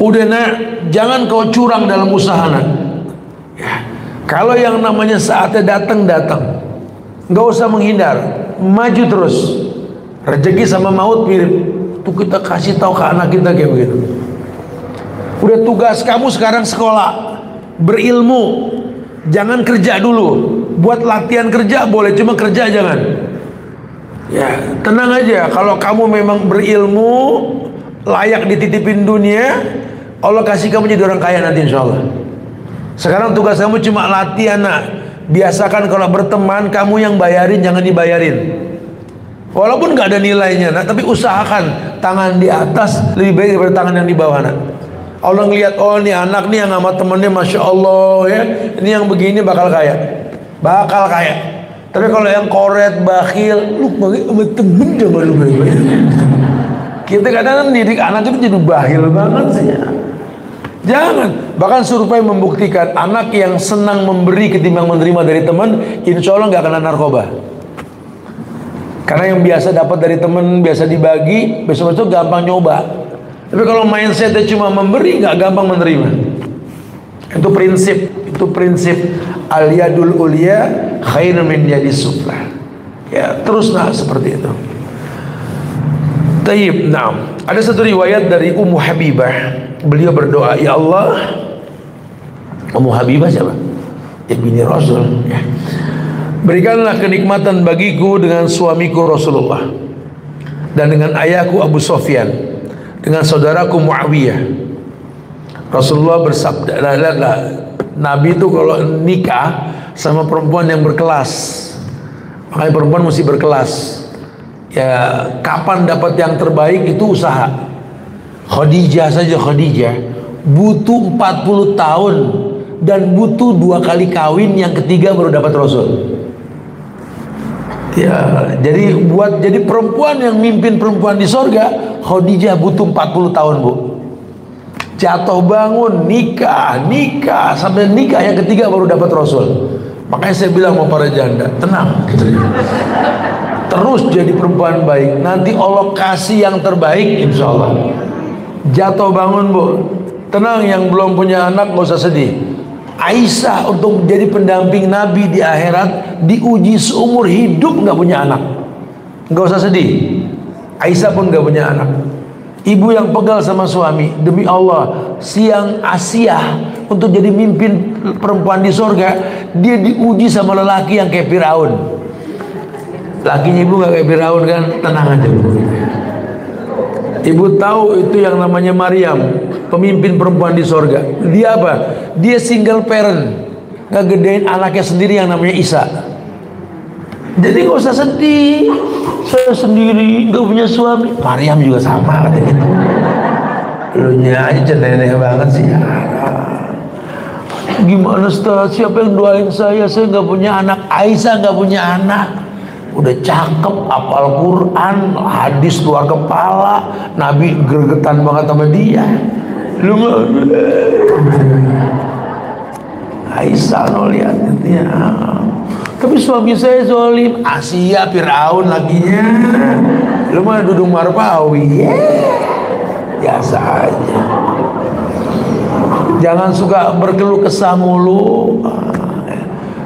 Udah nak, jangan kau curang dalam usaha nak. Ya. Kalau yang namanya saatnya datang, nggak usah menghindar, maju terus. Rezeki sama maut mirip. Tuh kita kasih tahu ke anak kita kayak begitu. Udah tugas kamu sekarang sekolah, berilmu, jangan kerja dulu. Buat latihan kerja boleh, cuma kerja jangan. Ya, tenang aja. Kalau kamu memang berilmu, layak dititipin dunia, Allah kasih kamu jadi orang kaya nanti insya Allah. Sekarang tugas kamu cuma latihan nak. Biasakan kalau berteman kamu yang bayarin, jangan dibayarin. Walaupun nggak ada nilainya nak, tapi usahakan tangan di atas lebih baik daripada tangan yang di bawah nak. Allah ngelihat, oh ini anak nih yang sama temennya masya Allah ya, ini yang begini bakal kaya, Tapi kalau yang koret, bakhil, lu bagi sama temen jangan lu baik-baik. Kita kadang didik anak itu jadi bakhil banget sih ya. Jangan. Bahkan survei membuktikan anak yang senang memberi ketimbang menerima dari teman, insya Allah nggak kena narkoba. Karena yang biasa dapat dari teman, biasa dibagi, besok-besok gampang nyoba. Tapi kalau mindsetnya cuma memberi, nggak gampang menerima. Itu prinsip al-yadul ulya khairun min yadis sufla. Ya, terus nah seperti itu. Tayyib, nah. Ada satu riwayat dari Ummu Habibah. Beliau berdoa, ya Allah. Ummu Habibah siapa? Ya bini Rasul. Ya. Berikanlah kenikmatan bagiku dengan suamiku Rasulullah, dan dengan ayahku Abu Sofyan, dengan saudaraku Muawiyah. Rasulullah bersabda, Nabi itu kalau nikah sama perempuan yang berkelas, makanya perempuan mesti berkelas. Ya, kapan dapat yang terbaik itu usaha. Khadijah butuh 40 tahun dan butuh 2 kali kawin, yang ketiga baru dapat Rasul. Ya, jadi perempuan yang mimpin perempuan di sorga, Khadijah butuh 40 tahun bu. Jatuh bangun, nikah sampai nikah yang ketiga baru dapat Rasul. Makanya saya bilang mau para janda, tenang gitu. Terus jadi perempuan baik, nanti Allah kasih yang terbaik insya Allah. Jatuh bangun bu, tenang, yang belum punya anak gak usah sedih. Aisyah untuk jadi pendamping Nabi di akhirat diuji seumur hidup nggak punya anak, nggak usah sedih. Aisyah pun nggak punya anak. Ibu yang pegal sama suami, demi Allah, siang Asia untuk jadi mimpin perempuan di surga, dia diuji sama lelaki yang kayak Firaun. Lakinya ibu nggak kayak Firaun kan, tenang aja bu. Ibu tahu itu yang namanya Maryam, pemimpin perempuan di sorga. Dia apa? Dia single parent, ngegedein anaknya sendiri yang namanya Isa. Jadi gak usah sedih, saya sendiri gak punya suami. Maryam juga sama katanya gitu. Lu nya aja cendereng banget sih ya. Gimana Ustaz, siapa yang doain saya gak punya anak. Aisyah gak punya anak, udah cakep, hafal Quran, hadis luar kepala, Nabi gregetan banget sama dia. Lu Aisyah no lihat ya. Tapi suami saya zolim, Asia Firaun lakinya. Lu mah duduk marpawi. Biasa aja. Jangan suka berkeluh kesah mulu.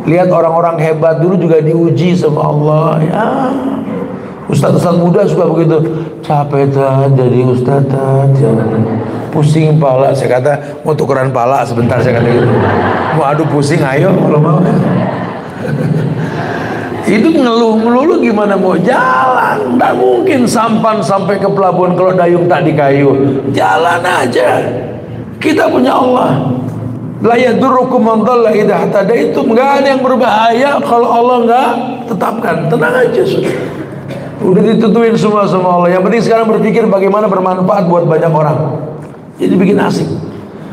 Lihat orang-orang hebat dulu juga diuji sama Allah ya. Ustadz-ustadz muda suka begitu, capek Tat jadi ustadz Tat, pusing pala. Saya kata mau tukeran pala sebentar, saya kata gitu. Mau adu pusing ayo kalau mau. Itu ngeluh melulu gimana mau jalan? Nggak mungkin sampan sampai ke pelabuhan kalau dayung tak di kayu. Jalan aja. Kita punya Allah. La yadurrukum man dhalla idza hadaitum. Enggak ada yang berbahaya kalau Allah enggak tetapkan. Tenang aja sudah. Udah ditentuin semua sama Allah. Yang penting sekarang berpikir bagaimana bermanfaat buat banyak orang. Jadi bikin asik.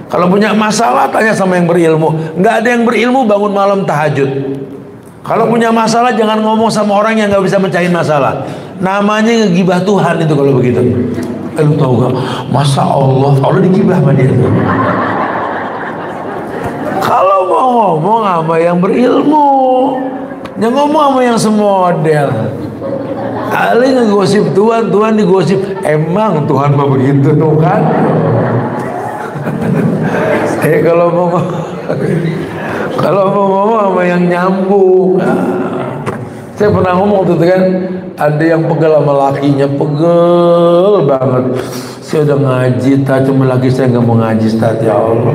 Kalau punya masalah tanya sama yang berilmu. Enggak ada yang berilmu bangun malam tahajud. Kalau punya masalah jangan ngomong sama orang yang nggak bisa mencahin masalah. Namanya ngegibah Tuhan itu kalau begitu. Lu tahu gak? Masa Allah digibah sama dia itu. Kalau mau ngomong sama yang berilmu, jangan ngomong sama yang semodel. Ali ngegosip Tuhan, Tuhan digosip. Emang Tuhan mah begitu tuh kan? Kalau mau ngomong sama yang nyambung. Saya pernah ngomong tuh kan, ada yang pegel sama lakinya, pegel banget. Saya udah ngaji, cuma lagi saya nggak mau ngaji, ya Allah.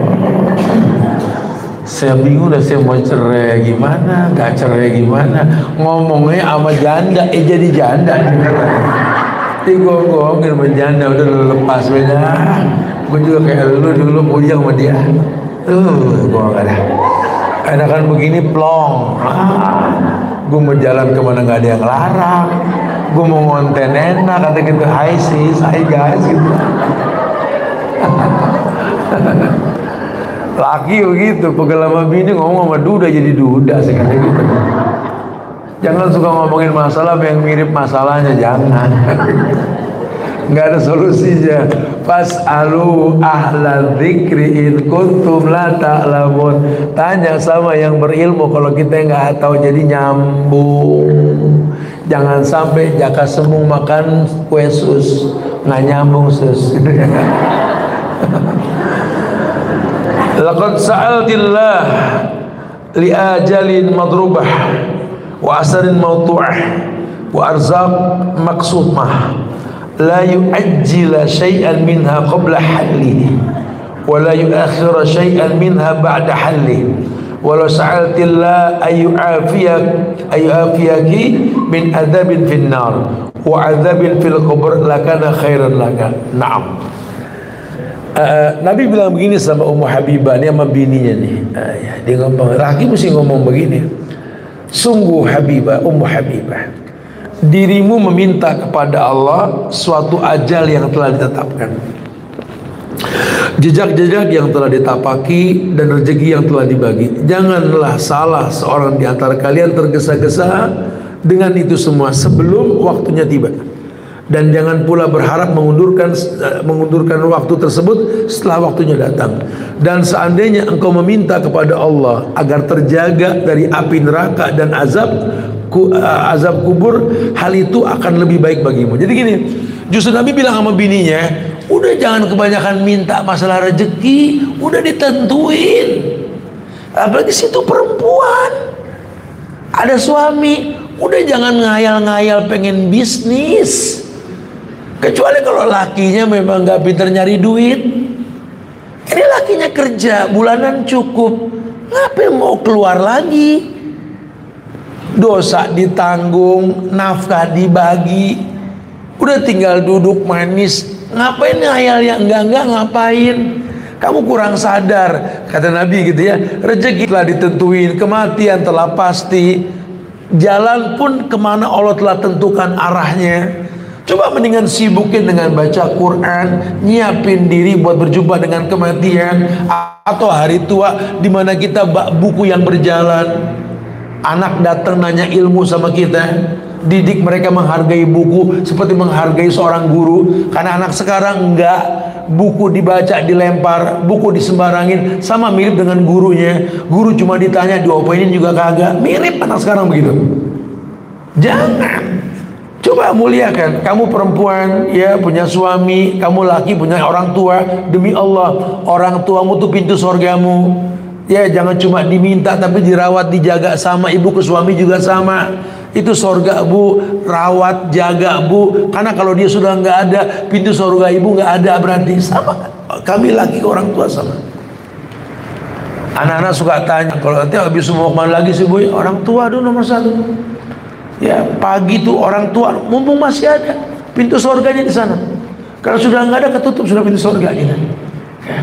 Saya bingung dah, saya mau cerai gimana, gak cerai gimana. Ngomongnya sama janda, jadi janda. Digongongin sama janda, udah lu lepas beda. Gue juga kayak lu dulu kuliah sama dia. Gue gak ada. Enakan begini plong. Gue mau jalan kemana gak ada yang larang. Gue mau ngonten enak, kata gitu, hi sis, hi guys gitu. Laki begitu, pegel sama bini ngomong sama duda jadi duda, saya kata gitu. Jangan suka ngomongin masalah yang mirip masalahnya, jangan. Nggak ada solusinya. Fas'alu ahla dzikri in kuntum la ta'lamun. Tanya sama yang berilmu kalau kita nggak tahu, jadi nyambung. Jangan sampai jaka semung makan kue sus, nggak nyambung sus. Laqad sa'altillah li ajalin madrubah wa asarin mawtu'ah wa arzaq maqsumah la yu'ajjila syai'an minha qabla hallihi wa la yu'akhira syai'an minha ba'da hallihi wa la sa'altillah ayyu'afiyaki min adabin fin nar wa adabin fil qabr lakana khairan laka. Naam. Nabi bilang begini sama Ummu Habibah, ini sama bininya nih. Dia ngomong, laki mesti ngomong begini. Sungguh Habibah, Ummu Habibah, dirimu meminta kepada Allah suatu ajal yang telah ditetapkan, jejak-jejak yang telah ditapaki, dan rezeki yang telah dibagi. Janganlah salah seorang di antara kalian tergesa-gesa dengan itu semua sebelum waktunya tiba. Dan jangan pula berharap mengundurkan waktu tersebut setelah waktunya datang. Dan seandainya engkau meminta kepada Allah agar terjaga dari api neraka dan azab kubur, hal itu akan lebih baik bagimu. Jadi gini, justru Nabi bilang sama bininya, udah jangan kebanyakan minta masalah rezeki, udah ditentuin. Apalagi situ perempuan, ada suami, udah jangan ngayal-ngayal pengen bisnis. Kecuali kalau lakinya memang gak pinter nyari duit. Ini lakinya kerja, bulanan cukup, ngapain mau keluar lagi? Dosa ditanggung, nafkah dibagi, udah tinggal duduk manis. Ngapain ngayal yang enggak ngapain? Kamu kurang sadar, kata Nabi gitu ya. Rezeki telah ditentuin, kematian telah pasti, jalan pun kemana Allah telah tentukan arahnya. Coba mendingan sibukin dengan baca Quran, nyiapin diri buat berjumpa dengan kematian atau hari tua di mana kita bak buku yang berjalan. Anak datang nanya ilmu sama kita, didik mereka menghargai buku seperti menghargai seorang guru. Karena anak sekarang enggak, buku dibaca dilempar, buku disembarangin, sama mirip dengan gurunya. Guru cuma ditanya diopainin juga kagak. Mirip anak sekarang begitu. Jangan. Coba muliakan. Kamu perempuan ya, punya suami, kamu laki punya orang tua. Demi Allah, orang tuamu tuh pintu surgamu. Ya, jangan cuma diminta tapi dirawat, dijaga sama ibu ke suami juga sama. Itu sorga bu, rawat, jaga bu. Karena kalau dia sudah nggak ada, pintu sorga ibu nggak ada, berarti sama. Kami lagi ke orang tua sama. Anak-anak suka tanya, kalau nanti habis mau kemana lagi sih bu? Orang tua dulu nomor satu. Ya, pagi tuh orang tua, mumpung masih ada, pintu sorganya di sana. Kalau sudah nggak ada, ketutup sudah pintu sorga kita. Ya.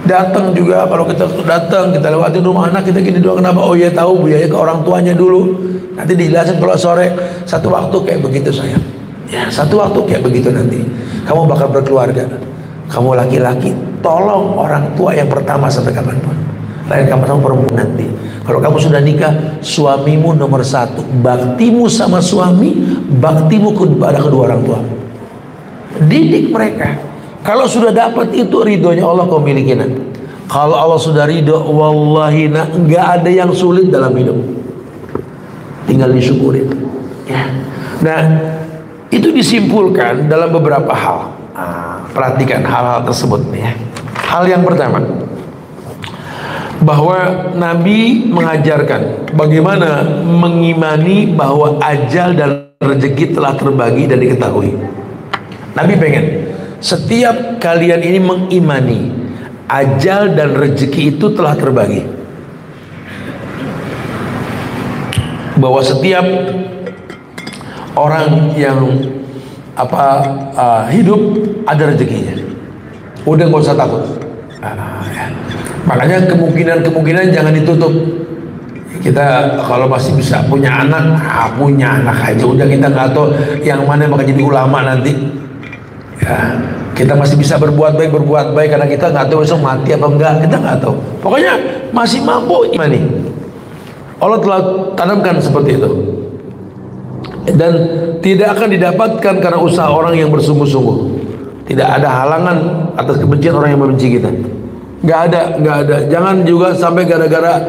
Datang juga, kalau kita datang, kita lewatin rumah anak kita gini doang. Kenapa? Oh ya tahu bu ya, ke orang tuanya dulu. Nanti dijelasin kalau sore, satu waktu kayak begitu sayang. Ya, satu waktu kayak begitu nanti. Kamu bakal berkeluarga. Kamu laki-laki, tolong orang tua yang pertama sampai kapanpun. Lain kamu perempuan nanti. Kalau kamu sudah nikah, suamimu nomor satu. Baktimu sama suami, baktimu kepada kedua orang tua. Didik mereka. Kalau sudah dapat itu, ridhonya Allah kau miliki nak. Kalau Allah sudah ridho, wallahi nak, nggak ada yang sulit dalam hidup. Tinggal disyukurin. Ya. Nah, itu disimpulkan dalam beberapa hal. Perhatikan hal-hal tersebut ya. Hal yang pertama, bahwa Nabi mengajarkan bagaimana mengimani bahwa ajal dan rezeki telah terbagi dan diketahui. Nabi pengen setiap kalian ini mengimani ajal dan rezeki itu telah terbagi, bahwa setiap orang yang hidup ada rezekinya. Udah nggak usah takut. Makanya kemungkinan jangan ditutup. Kita kalau masih bisa punya anak aja. Udah, kita nggak tahu yang mana yang bakal jadi ulama nanti. Ya, kita masih bisa berbuat baik karena kita nggak tahu besok mati apa enggak, kita nggak tahu. Pokoknya masih mampu imani. Allah telah tanamkan seperti itu, dan tidak akan didapatkan karena usaha orang yang bersungguh-sungguh. Tidak ada halangan atas kebencian orang yang membenci kita. Nggak ada. Jangan juga sampai gara-gara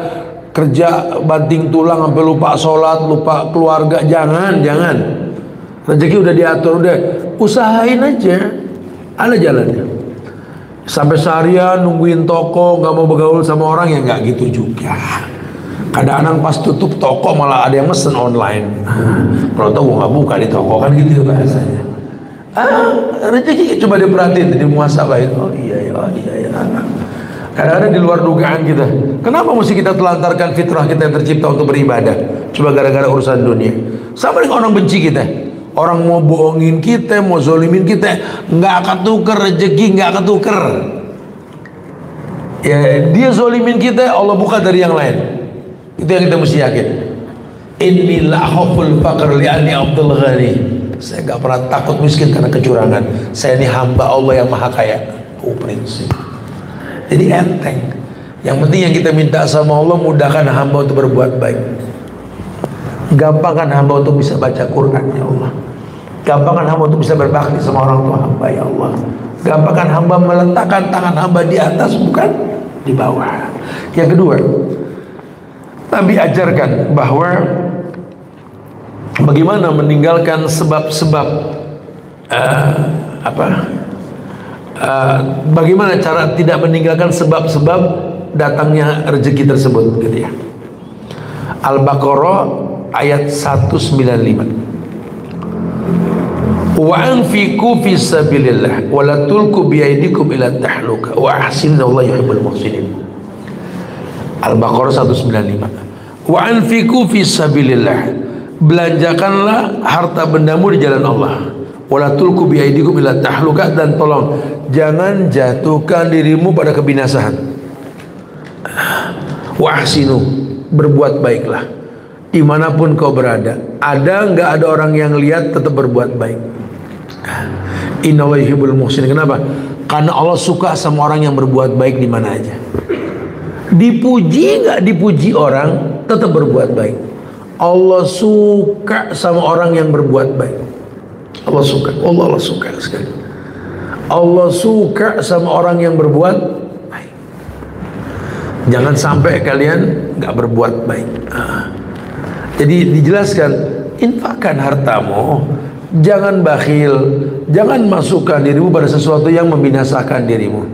kerja banting tulang sampai lupa sholat, lupa keluarga. Jangan. Rezeki udah diatur, udah usahain aja, ada jalannya. Sampai seharian nungguin toko, nggak mau bergaul sama orang, ya nggak gitu juga. Kadang-kadang pas tutup toko malah ada yang mesen online. Kalau toko nggak buka di toko, kan gitu bahasanya. Rezeki coba diperhatiin, di muhasabah itu. Oh iya. Kadang-kadang di luar dugaan kita. Kenapa mesti kita telantarkan fitrah kita yang tercipta untuk beribadah? Coba gara-gara urusan dunia. Sama dengan orang benci kita. Orang mau bohongin kita, mau zolimin kita, nggak akan tuker rezeki, nggak akan tuker. Ya, dia zolimin kita, Allah buka dari yang lain. Itu yang kita mesti yakin. Inni la khaful faqr li'anni Abdul Ghani. Saya nggak pernah takut miskin karena kecurangan. Saya ini hamba Allah yang maha kaya. Prinsip. Jadi enteng. Yang penting yang kita minta sama Allah, mudahkan hamba untuk berbuat baik. Gampangkan hamba untuk bisa baca Quran, ya Allah. Gampangkan hamba untuk bisa berbakti sama orang tua hamba, ya Allah. Gampangkan hamba meletakkan tangan hamba di atas, bukan di bawah. Yang kedua, Nabi ajarkan bahwa bagaimana meninggalkan sebab-sebab bagaimana cara tidak meninggalkan sebab-sebab datangnya rezeki tersebut, gitu ya. Al-Baqarah ayat 195. Wa anfiqu fi sabilillah wa la tulqu bi aydikum ila tahluka wa ahsinu Allah yuhibbul muhsinin. Al-Baqarah 195. Wa anfiqu fi sabilillah, belanjakanlah harta bendamu di jalan Allah. Wa la tulqu bi aydikum ila tahluka, dan tolong jangan jatuhkan dirimu pada kebinasaan. Wa ahsinu, berbuat baiklah dimanapun kau berada. Ada nggak ada orang yang lihat, tetap berbuat baik. Innallaha yuhibbul muhsinin. Kenapa? Karena Allah suka sama orang yang berbuat baik di mana aja. Dipuji nggak dipuji orang, tetap berbuat baik. Allah suka sama orang yang berbuat baik. Allah suka. Allah suka sekali. Allah suka sama orang yang berbuat baik. Jangan sampai kalian nggak berbuat baik. Jadi dijelaskan, infakkan hartamu, jangan bakhil, jangan masukkan dirimu pada sesuatu yang membinasakan dirimu.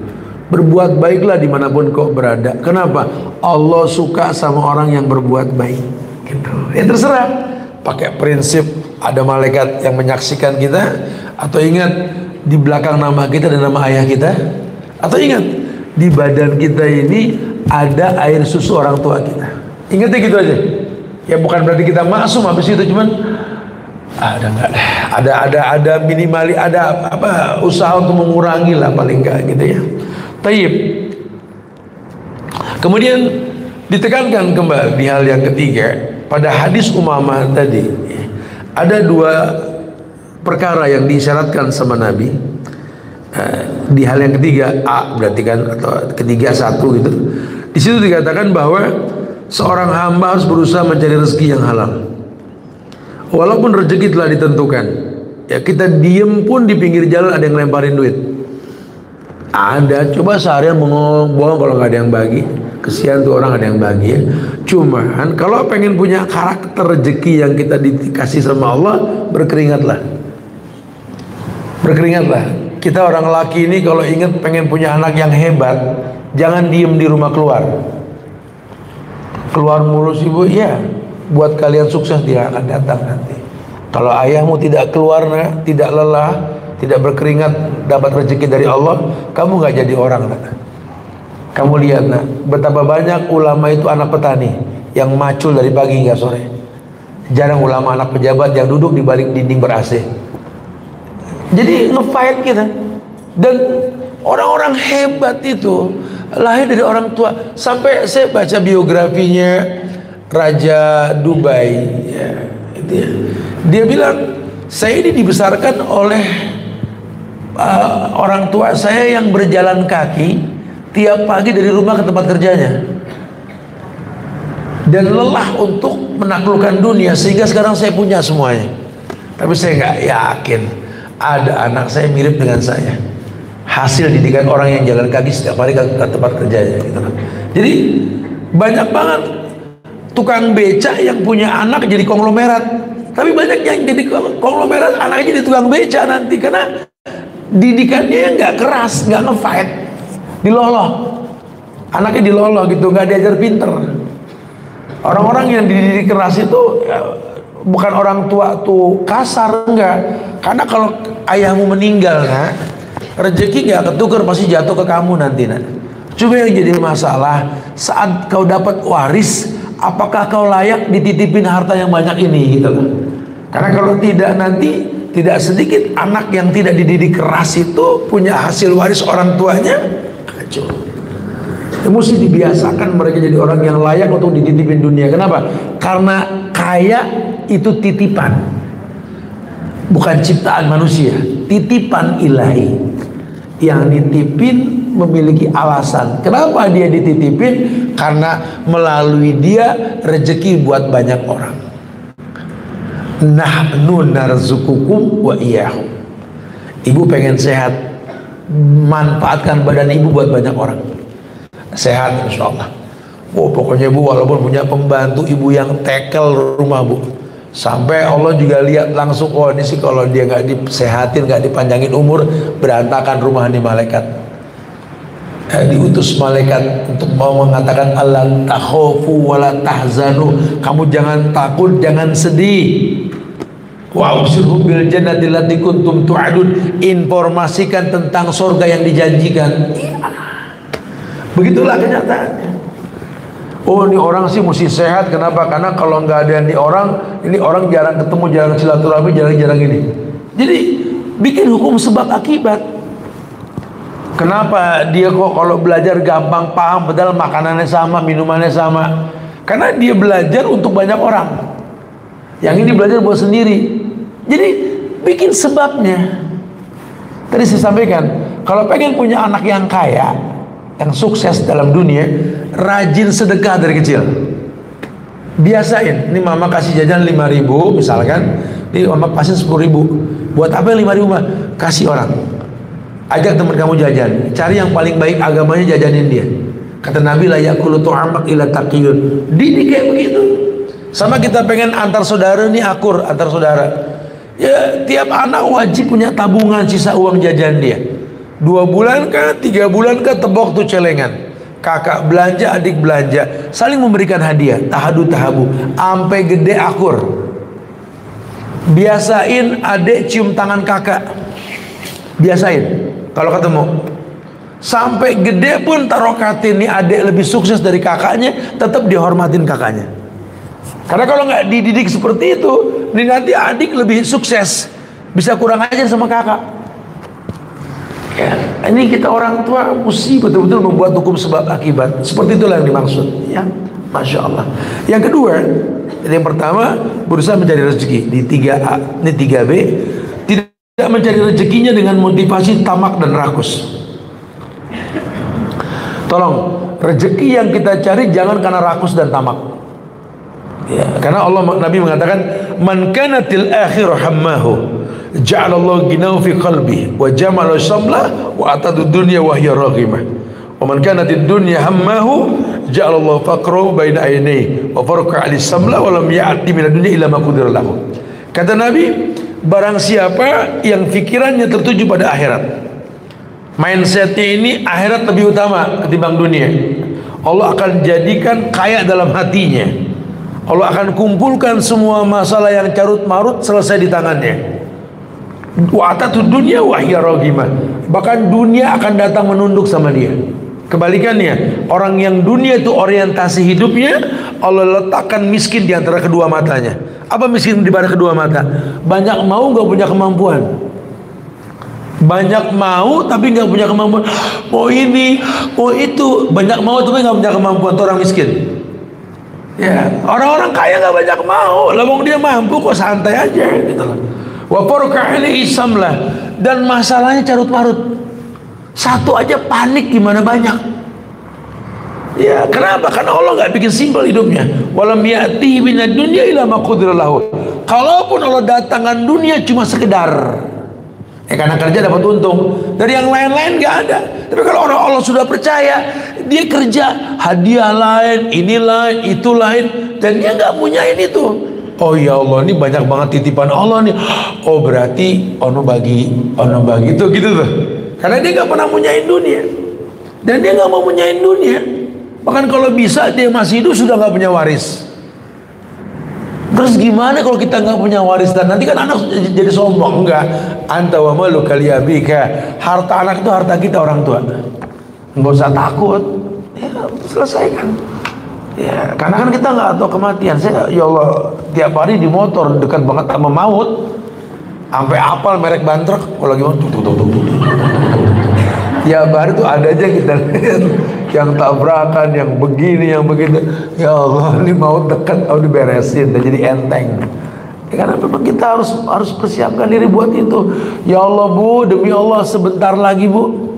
Berbuat baiklah dimanapun kau berada. Kenapa? Allah suka sama orang yang berbuat baik. Gitu. Ya terserah. Pakai prinsip ada malaikat yang menyaksikan kita, atau ingat di belakang nama kita dan nama ayah kita, atau ingat di badan kita ini ada air susu orang tua kita. Ingatnya gitu aja. Ya bukan berarti kita maksum habis itu, cuman ada minimali, ada apa usaha untuk mengurangi lah paling enggak gitu ya. Taib. Kemudian ditekankan kembali di hal yang ketiga pada hadis Umamah tadi, ada dua perkara yang disyaratkan sama Nabi. Di hal yang ketiga, A berarti kan, atau ketiga satu gitu. Di situ dikatakan bahwa seorang hamba harus berusaha mencari rezeki yang halal. Walaupun rezeki telah ditentukan, ya kita diem pun di pinggir jalan ada yang lemparin duit. Ada, coba seharian bohong kalau nggak ada yang bagi. Kesian tuh orang, ada yang bagi ya. Cuman kalau pengen punya karakter rezeki yang kita dikasih sama Allah, berkeringatlah. Berkeringatlah. Kita orang laki ini kalau ingat pengen punya anak yang hebat, jangan diem di rumah keluar. Keluar mulu sih bu, ya. Buat kalian sukses dia akan datang nanti. Kalau ayahmu tidak keluar, tidak lelah, tidak berkeringat, dapat rezeki dari Allah, kamu nggak jadi orang. Kamu lihat betapa banyak ulama itu anak petani yang macul dari pagi hingga sore. Jarang ulama anak pejabat yang duduk di balik dinding ber-AC. Jadi nge-fight kita. Dan orang-orang hebat itu lahir dari orang tua. Sampai saya baca biografinya Raja Dubai ya, itu ya. Dia bilang, saya ini dibesarkan oleh orang tua saya yang berjalan kaki tiap pagi dari rumah ke tempat kerjanya, dan lelah untuk menaklukkan dunia, sehingga sekarang saya punya semuanya. Tapi saya nggak yakin ada anak saya mirip dengan saya, hasil didikan orang yang jalan kaki setiap hari ke tempat kerjanya gitu. Jadi banyak banget tukang becak yang punya anak jadi konglomerat, tapi banyak yang jadi konglomerat anaknya jadi tukang becak nanti, karena didikannya nggak keras, nggak nge-fight, diloloh, anaknya diloloh gitu, nggak diajar pinter. Orang-orang yang dididik keras itu ya, bukan orang tua tuh kasar, enggak. Karena kalau ayahmu meninggal, rezeki nggak ketukar, pasti jatuh ke kamu nanti. Cuma yang jadi masalah saat kau dapat waris, apakah kau layak dititipin harta yang banyak ini gitu loh. Karena kalau tidak, nanti tidak sedikit anak yang tidak dididik keras itu punya hasil waris orang tuanya kacau. Mesti dibiasakan mereka jadi orang yang layak untuk dititipin dunia. Kenapa? Karena kaya itu titipan, bukan ciptaan manusia, titipan ilahi. Yang ditipin memiliki alasan. Kenapa dia dititipin? Karena melalui dia rezeki buat banyak orang. Nahnu narzukukum wa iyyahum. Ibu pengen sehat, manfaatkan badan ibu buat banyak orang. Sehat insyaallah. Oh pokoknya bu, walaupun punya pembantu ibu yang tekel rumah bu, sampai Allah juga lihat langsung, oh ini sih kalau dia nggak disehatin, nggak dipanjangin umur, berantakan rumah nih malaikat. Diutus malaikat untuk mau mengatakan alla takhafu wala tahzanu, kamu jangan takut, jangan sedih. Wa absyirhum bil jannati allati kuntum tu'adun, informasikan tentang surga yang dijanjikan. Begitulah kenyataannya. Oh ini orang sih mesti sehat, kenapa? Karena kalau nggak ada ini orang jarang ketemu, jarang silaturahmi, jarang-jarang ini. Jadi bikin hukum sebab akibat. Kenapa dia kok kalau belajar gampang paham, padahal makanannya sama, minumannya sama? Karena dia belajar untuk banyak orang, yang ini belajar buat sendiri. Jadi bikin sebabnya. Tadi saya sampaikan, kalau pengen punya anak yang kaya, yang sukses dalam dunia, rajin sedekah dari kecil. Biasain, ini mama kasih jajan 5.000 misalkan, ini mama kasih 10.000. Buat apa 5.000 mah? Kasih orang. Ajak teman kamu jajan, cari yang paling baik agamanya, jajanin dia. Kata Nabi, la yakulu tu'amak ila taqiyun. Didik kayak begitu. Sama kita pengen antar saudara nih akur, antar saudara. Ya tiap anak wajib punya tabungan sisa uang jajan dia. 2 bulan kah, 3 bulan kah, tebok tuh celengan. Kakak belanja, adik belanja, saling memberikan hadiah, tahadu tahabu, sampai gede akur. Biasain adik cium tangan kakak, biasain kalau ketemu. Sampai gede pun tarokatin nih adik lebih sukses dari kakaknya, tetap dihormatin kakaknya. Karena kalau nggak dididik seperti itu, nih nanti adik lebih sukses, bisa kurang ajar sama kakak. Ya, ini kita orang tua mesti betul-betul membuat hukum sebab akibat. Seperti itulah yang dimaksud. Ya, Masya Allah. Yang kedua, yang pertama berusaha mencari rezeki di 3A, ini 3B. Tidak mencari rezekinya dengan motivasi tamak dan rakus. Tolong, rezeki yang kita cari jangan karena rakus dan tamak. Ya, karena Allah, Nabi mengatakan, man kanatil akhirah hammahu ja'alallahu ginahu fi qalbi wa jamala samla wa atadu dunya wa hiya raghimah wa man kanatid dunya hammahu ja'alallahu faqrahu baina aynayhi wa farqa 'ali samla wa lam ya'ti min ad-dunya illa ma qadara lahu. Kata Nabi, barang siapa yang pikirannya tertuju pada akhirat, mindsetnya ini akhirat lebih utama ketimbang dunia, Allah akan jadikan kaya dalam hatinya. Allah akan kumpulkan semua masalah yang carut marut selesai di tangannya. Wa atatu dunya wa hiya raghimah. Bahkan dunia akan datang menunduk sama dia. Kebalikannya, orang yang dunia itu orientasi hidupnya, Allah letakkan miskin di antara kedua matanya. Apa miskin di antara kedua mata? Banyak mau, nggak punya kemampuan. Banyak mau tapi nggak punya kemampuan. Mau ini, mau itu. Banyak mau tapi nggak punya kemampuan. Itu orang miskin. Ya, orang-orang kaya nggak banyak mau. Lawang dia mampu kok, santai aja gitu loh. Wa farqa'ili isamlah, dan masalahnya carut marut. Satu aja panik gimana banyak. Ya, kenapa? Karena Allah nggak bikin simpel hidupnya. Walam ya'ti minad dunya illa ma qadara lahu. Kalaupun Allah datangkan dunia cuma sekedar, karena kerja dapat untung, dari yang lain-lain nggak ada. Tapi kalau orang Allah sudah percaya, dia kerja, hadiah lain, ini lain, itu lain, dan dia nggak punyain itu. Oh ya Allah, ini banyak banget titipan Allah nih. Oh berarti ono bagi itu gitu tuh. Karena dia nggak pernah punyain dunia, dan dia nggak mau punyain dunia. Bahkan kalau bisa dia masih hidup sudah nggak punya waris. Terus gimana kalau kita nggak punya waris, dan nanti kan anak jadi sombong? Enggak. Anta wa malu kaliyabika. Harta anak itu harta kita orang tua. Nggak usah takut. Ya, selesaikan. Ya, karena kan kita nggak tahu kematian. Saya, ya Allah, tiap hari di motor dekat banget sama maut. Sampai apal merek ban truk. Kalau lagi mau ya baru tuh ada aja kita lihat yang tabrakan, yang begini, yang begitu. Ya Allah, ini maut dekat, harus diberesin dan jadi enteng. Ya, karena memang kita harus persiapkan diri buat itu. Ya Allah Bu, demi Allah sebentar lagi Bu,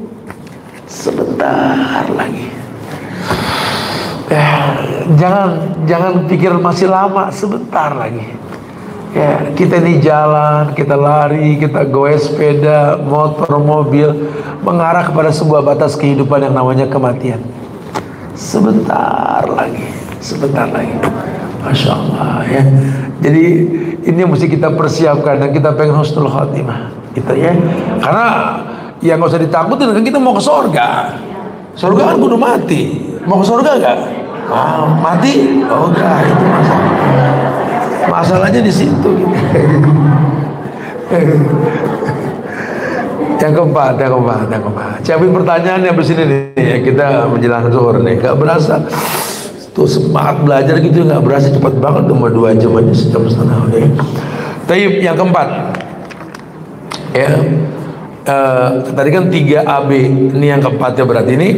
sebentar lagi. Ya, jangan pikir masih lama, sebentar lagi. Ya, kita ini jalan, kita lari, kita goes sepeda, motor, mobil, mengarah kepada sebuah batas kehidupan yang namanya kematian. Sebentar lagi, sebentar lagi. Masya Allah ya. Jadi ini yang mesti kita persiapkan, dan kita pengen husnul khotimah gitu ya. Karena yang nggak usah ditakutin, kan kita mau ke surga. Surga kan kudu mati. Mau ke surga enggak? Oh, mati? Oh enggak, itu masalah. Masalahnya di situ. Yang keempat. Siapin pertanyaan yang bersini nih. Kita menjelang zuhur nih. Gak berasa tuh semangat belajar gitu, gak berasa cepat banget. Cuma 2 jam aja, sejam setengah udah. Tapi yang keempat, ya, tadi kan 3AB. Ini yang keempatnya berarti ini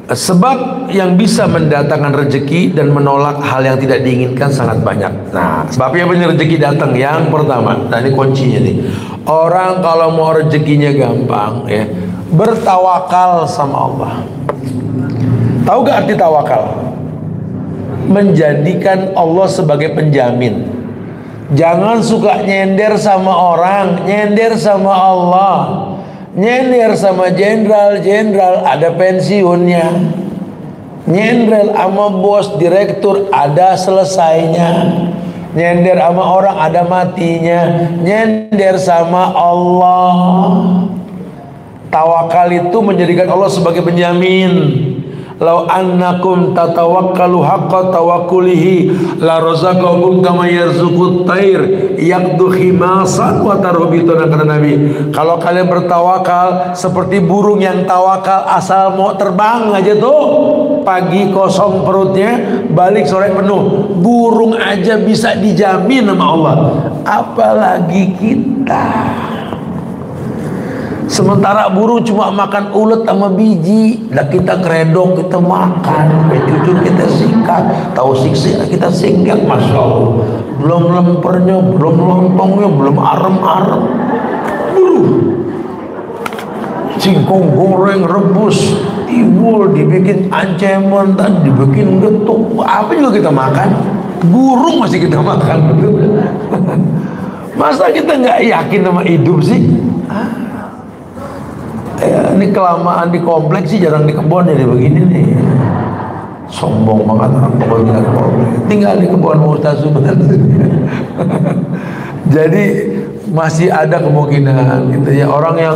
sebab yang bisa mendatangkan rezeki dan menolak hal yang tidak diinginkan sangat banyak. Nah, sebabnya punya rezeki datang. Yang pertama, nah ini kuncinya nih. Orang kalau mau rezekinya gampang, ya, bertawakal sama Allah. Tahu gak arti tawakal? Menjadikan Allah sebagai penjamin. Jangan suka nyender sama orang, nyender sama Allah. Nyender sama jenderal ada pensiunnya. Nyender sama bos direktur ada selesainya. Nyender sama orang ada matinya. Nyender sama Allah. Tawakal itu menjadikan Allah sebagai penjamin. Lau annakum tatawakkalu haqqa tawakkulihi la razaqakum kama yarzuqut tayr yaqdu khimasan wa tarhubituna, kata Nabi. Kalau kalian bertawakal seperti burung yang tawakal asal mau terbang aja tuh, pagi kosong perutnya, balik sore penuh. Burung aja bisa dijamin sama Allah, apalagi kita. Sementara burung cuma makan ulet sama biji, lah kita keredok, kita makan, cucur kita sikat, tahu siksi kita singkat, masya Allah. Belum lempernya, belum lontongnya, belum arem-arem. Singkong goreng, rebus, tiwul, dibikin anceman, dan dibikin getuk, apa juga kita makan. Burung masih kita makan. Masa kita nggak yakin sama hidup sih? Ya, ini kelamaan di kompleks sih, jarang di kebun, jadi begini nih. Sombong banget orang kebun tinggal di kompleks, tinggal di kebun Murtazu. Jadi masih ada kemungkinan gitu ya, orang yang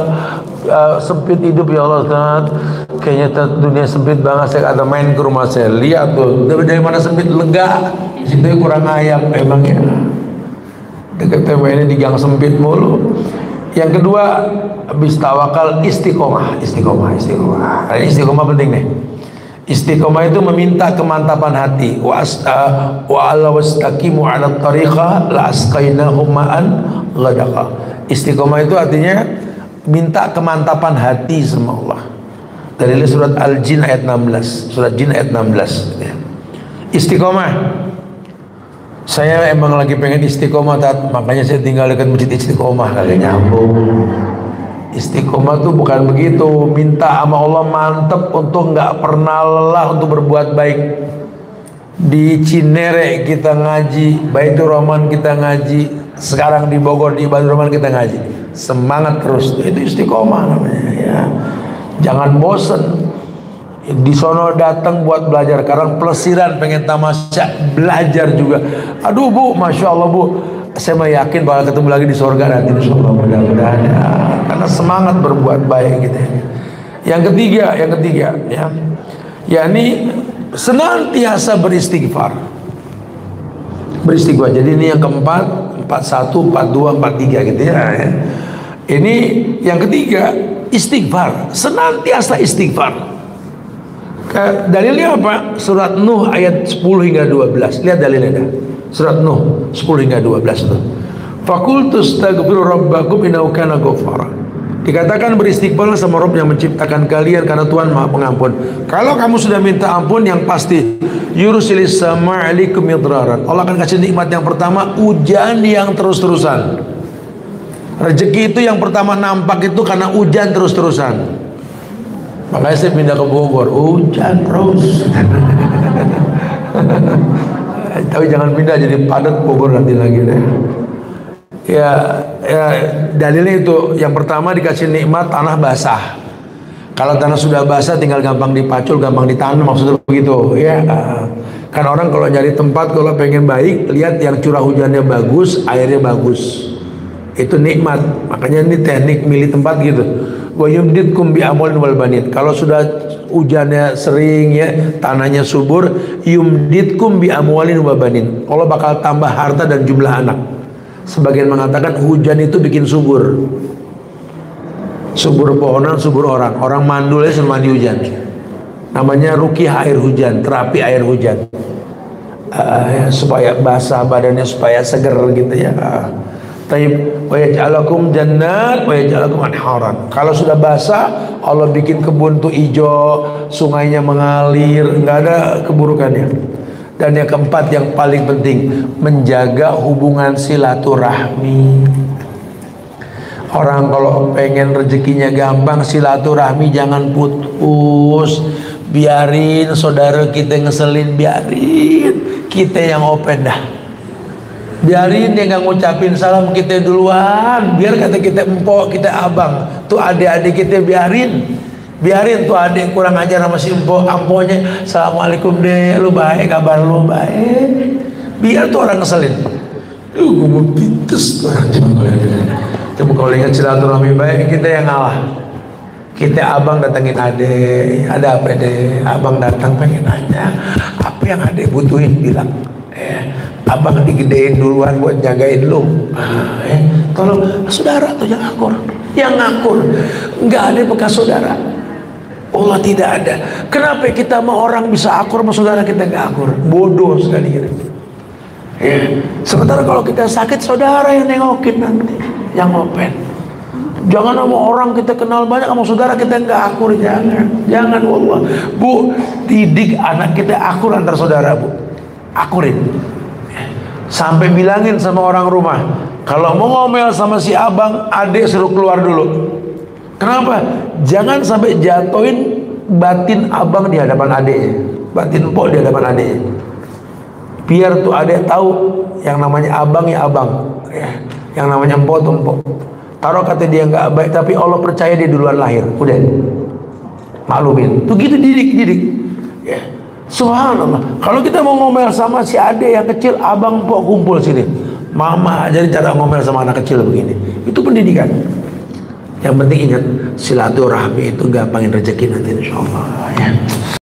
sempit hidup, ya Allah Ustaz, kayaknya dunia sempit banget. Saya ada main ke rumah saya, lihat tuh dari mana sempit, lega, situ kurang ayam emangnya. Dekat ini di gang sempit mulu. Yang kedua, habis tawakal, istiqomah. Istiqomah penting nih. Istiqomah itu meminta kemantapan hati. Wa ala wastaqimu ala tariqah la asqainahum ma'an ghadaqa. Istiqomah itu artinya minta kemantapan hati sama Allah. Dari surat Al-Jin ayat 16. Surat Jin ayat 16. Istiqomah. Saya emang lagi pengen istiqomah, makanya saya tinggal dekat masjid Istiqomah, kagak nyambung. Istiqomah tuh bukan begitu, minta sama Allah mantep untuk nggak pernah lelah untuk berbuat baik. Di Cinere kita ngaji, Baitur Rahman kita ngaji, sekarang di Bogor di Baitur Rahman kita ngaji, semangat terus, itu istiqomah namanya ya. Jangan bosen. Di sono datang buat belajar, sekarang pelesiran pengen tamasya belajar juga. Aduh Bu, masya Allah Bu, saya mah yakin bakal ketemu lagi di surga nanti insyaallah, mudah-mudahan ya. Karena semangat berbuat baik gitu ya. Yang ketiga ya, yakni senantiasa beristighfar. Jadi ini yang keempat, 41, 42, 43 gitu ya. Ini yang ketiga, istighfar, senantiasa istighfar. Dalilnya apa? Surat Nuh ayat 10 hingga 12. Lihat dalilnya dah. Surat Nuh 10 hingga 12 itu. Faqultu astaghfiru rabbakum innahu kana ghaffara. Dikatakan beristighfarlah sama Rabb yang menciptakan kalian, karena Tuhan Maha Pengampun. Kalau kamu sudah minta ampun, yang pasti yursilis sama'a alaikum midraran. Allah akan kasih nikmat yang pertama, hujan yang terus-terusan. Rezeki itu yang pertama nampak itu karena hujan terus-terusan. Makanya saya pindah ke Bogor, hujan terus. Tapi jangan pindah jadi padat Bogor nanti lagi deh. Ya, dalilnya itu yang pertama dikasih nikmat tanah basah. Kalau tanah sudah basah tinggal gampang dipacul, gampang ditanam, maksudnya begitu ya. Kan orang kalau nyari tempat, kalau pengen baik, lihat yang curah hujannya bagus, airnya bagus, itu nikmat. Makanya ini teknik milih tempat gitu. Wa yumditkum bi amwalin wal banin. Kalau sudah hujannya sering ya, tanahnya subur, yumditkum bi amwalin wal banin. Allah bakal tambah harta dan jumlah anak. Sebagian mengatakan hujan itu bikin subur. Subur pohonan, subur orang. Orang mandulnya suruh mandi hujan. Namanya ruqyah air hujan, terapi air hujan. Ya, supaya basah badannya, supaya seger gitu ya. Taib wa yaj'alakum jannat wa yaj'alakum anharan. Kalau sudah basah, Allah bikin kebun tuh hijau, sungainya mengalir, nggak ada keburukannya. Dan yang keempat yang paling penting, menjaga hubungan silaturahmi. Orang kalau pengen rezekinya gampang, silaturahmi jangan putus. Biarin saudara kita ngeselin, biarin kita yang open dah. Biarin dia nggak ngucapin salam kita duluan, biar kata kita empok, kita abang. Tuh adik-adik kita biarin tuh adik kurang ajar sama si empok, amponya assalamualaikum deh, lu baik, kabar lu baik. Biar tuh orang ngeselin. Gue mau pintes. Coba kalau ingat silaturahmi baik, kita yang ngalah. Kita abang datengin adek, ada apa deh? Abang datang pengen nanya, apa yang adek butuhin bilang. Abang digedein duluan buat jagain lu. Tolong saudara tuh yang ngakur, nggak ada bekas saudara. Allah tidak ada. Kenapa kita mau orang bisa akur sama saudara kita nggak akur? Bodoh sekali gitu. Sementara kalau kita sakit saudara yang nengokin nanti, yang ngopen. Jangan sama orang kita kenal banyak, sama saudara kita nggak akur, jangan wallah. Bu, didik anak kita akur antar saudara, Bu. Akurin. Sampai bilangin sama orang rumah, kalau mau ngomel sama si abang, adik suruh keluar dulu. Kenapa? Jangan sampai jatuhin batin abang di hadapan adiknya, batin empok di hadapan adiknya. Biar tuh adik tahu yang namanya abang ya abang, yang namanya empok tuh empok. Taruh kata dia nggak baik, tapi Allah percaya dia duluan lahir, udah maklumin. Tuh gitu didik. Subhanallah. Kalau kita mau ngomel sama si adik yang kecil, abang empok kumpul sini, mama jadi cara ngomel sama anak kecil begini. Itu pendidikan. Yang penting ingat, silaturahmi itu gampangin rezeki nanti insyaallah.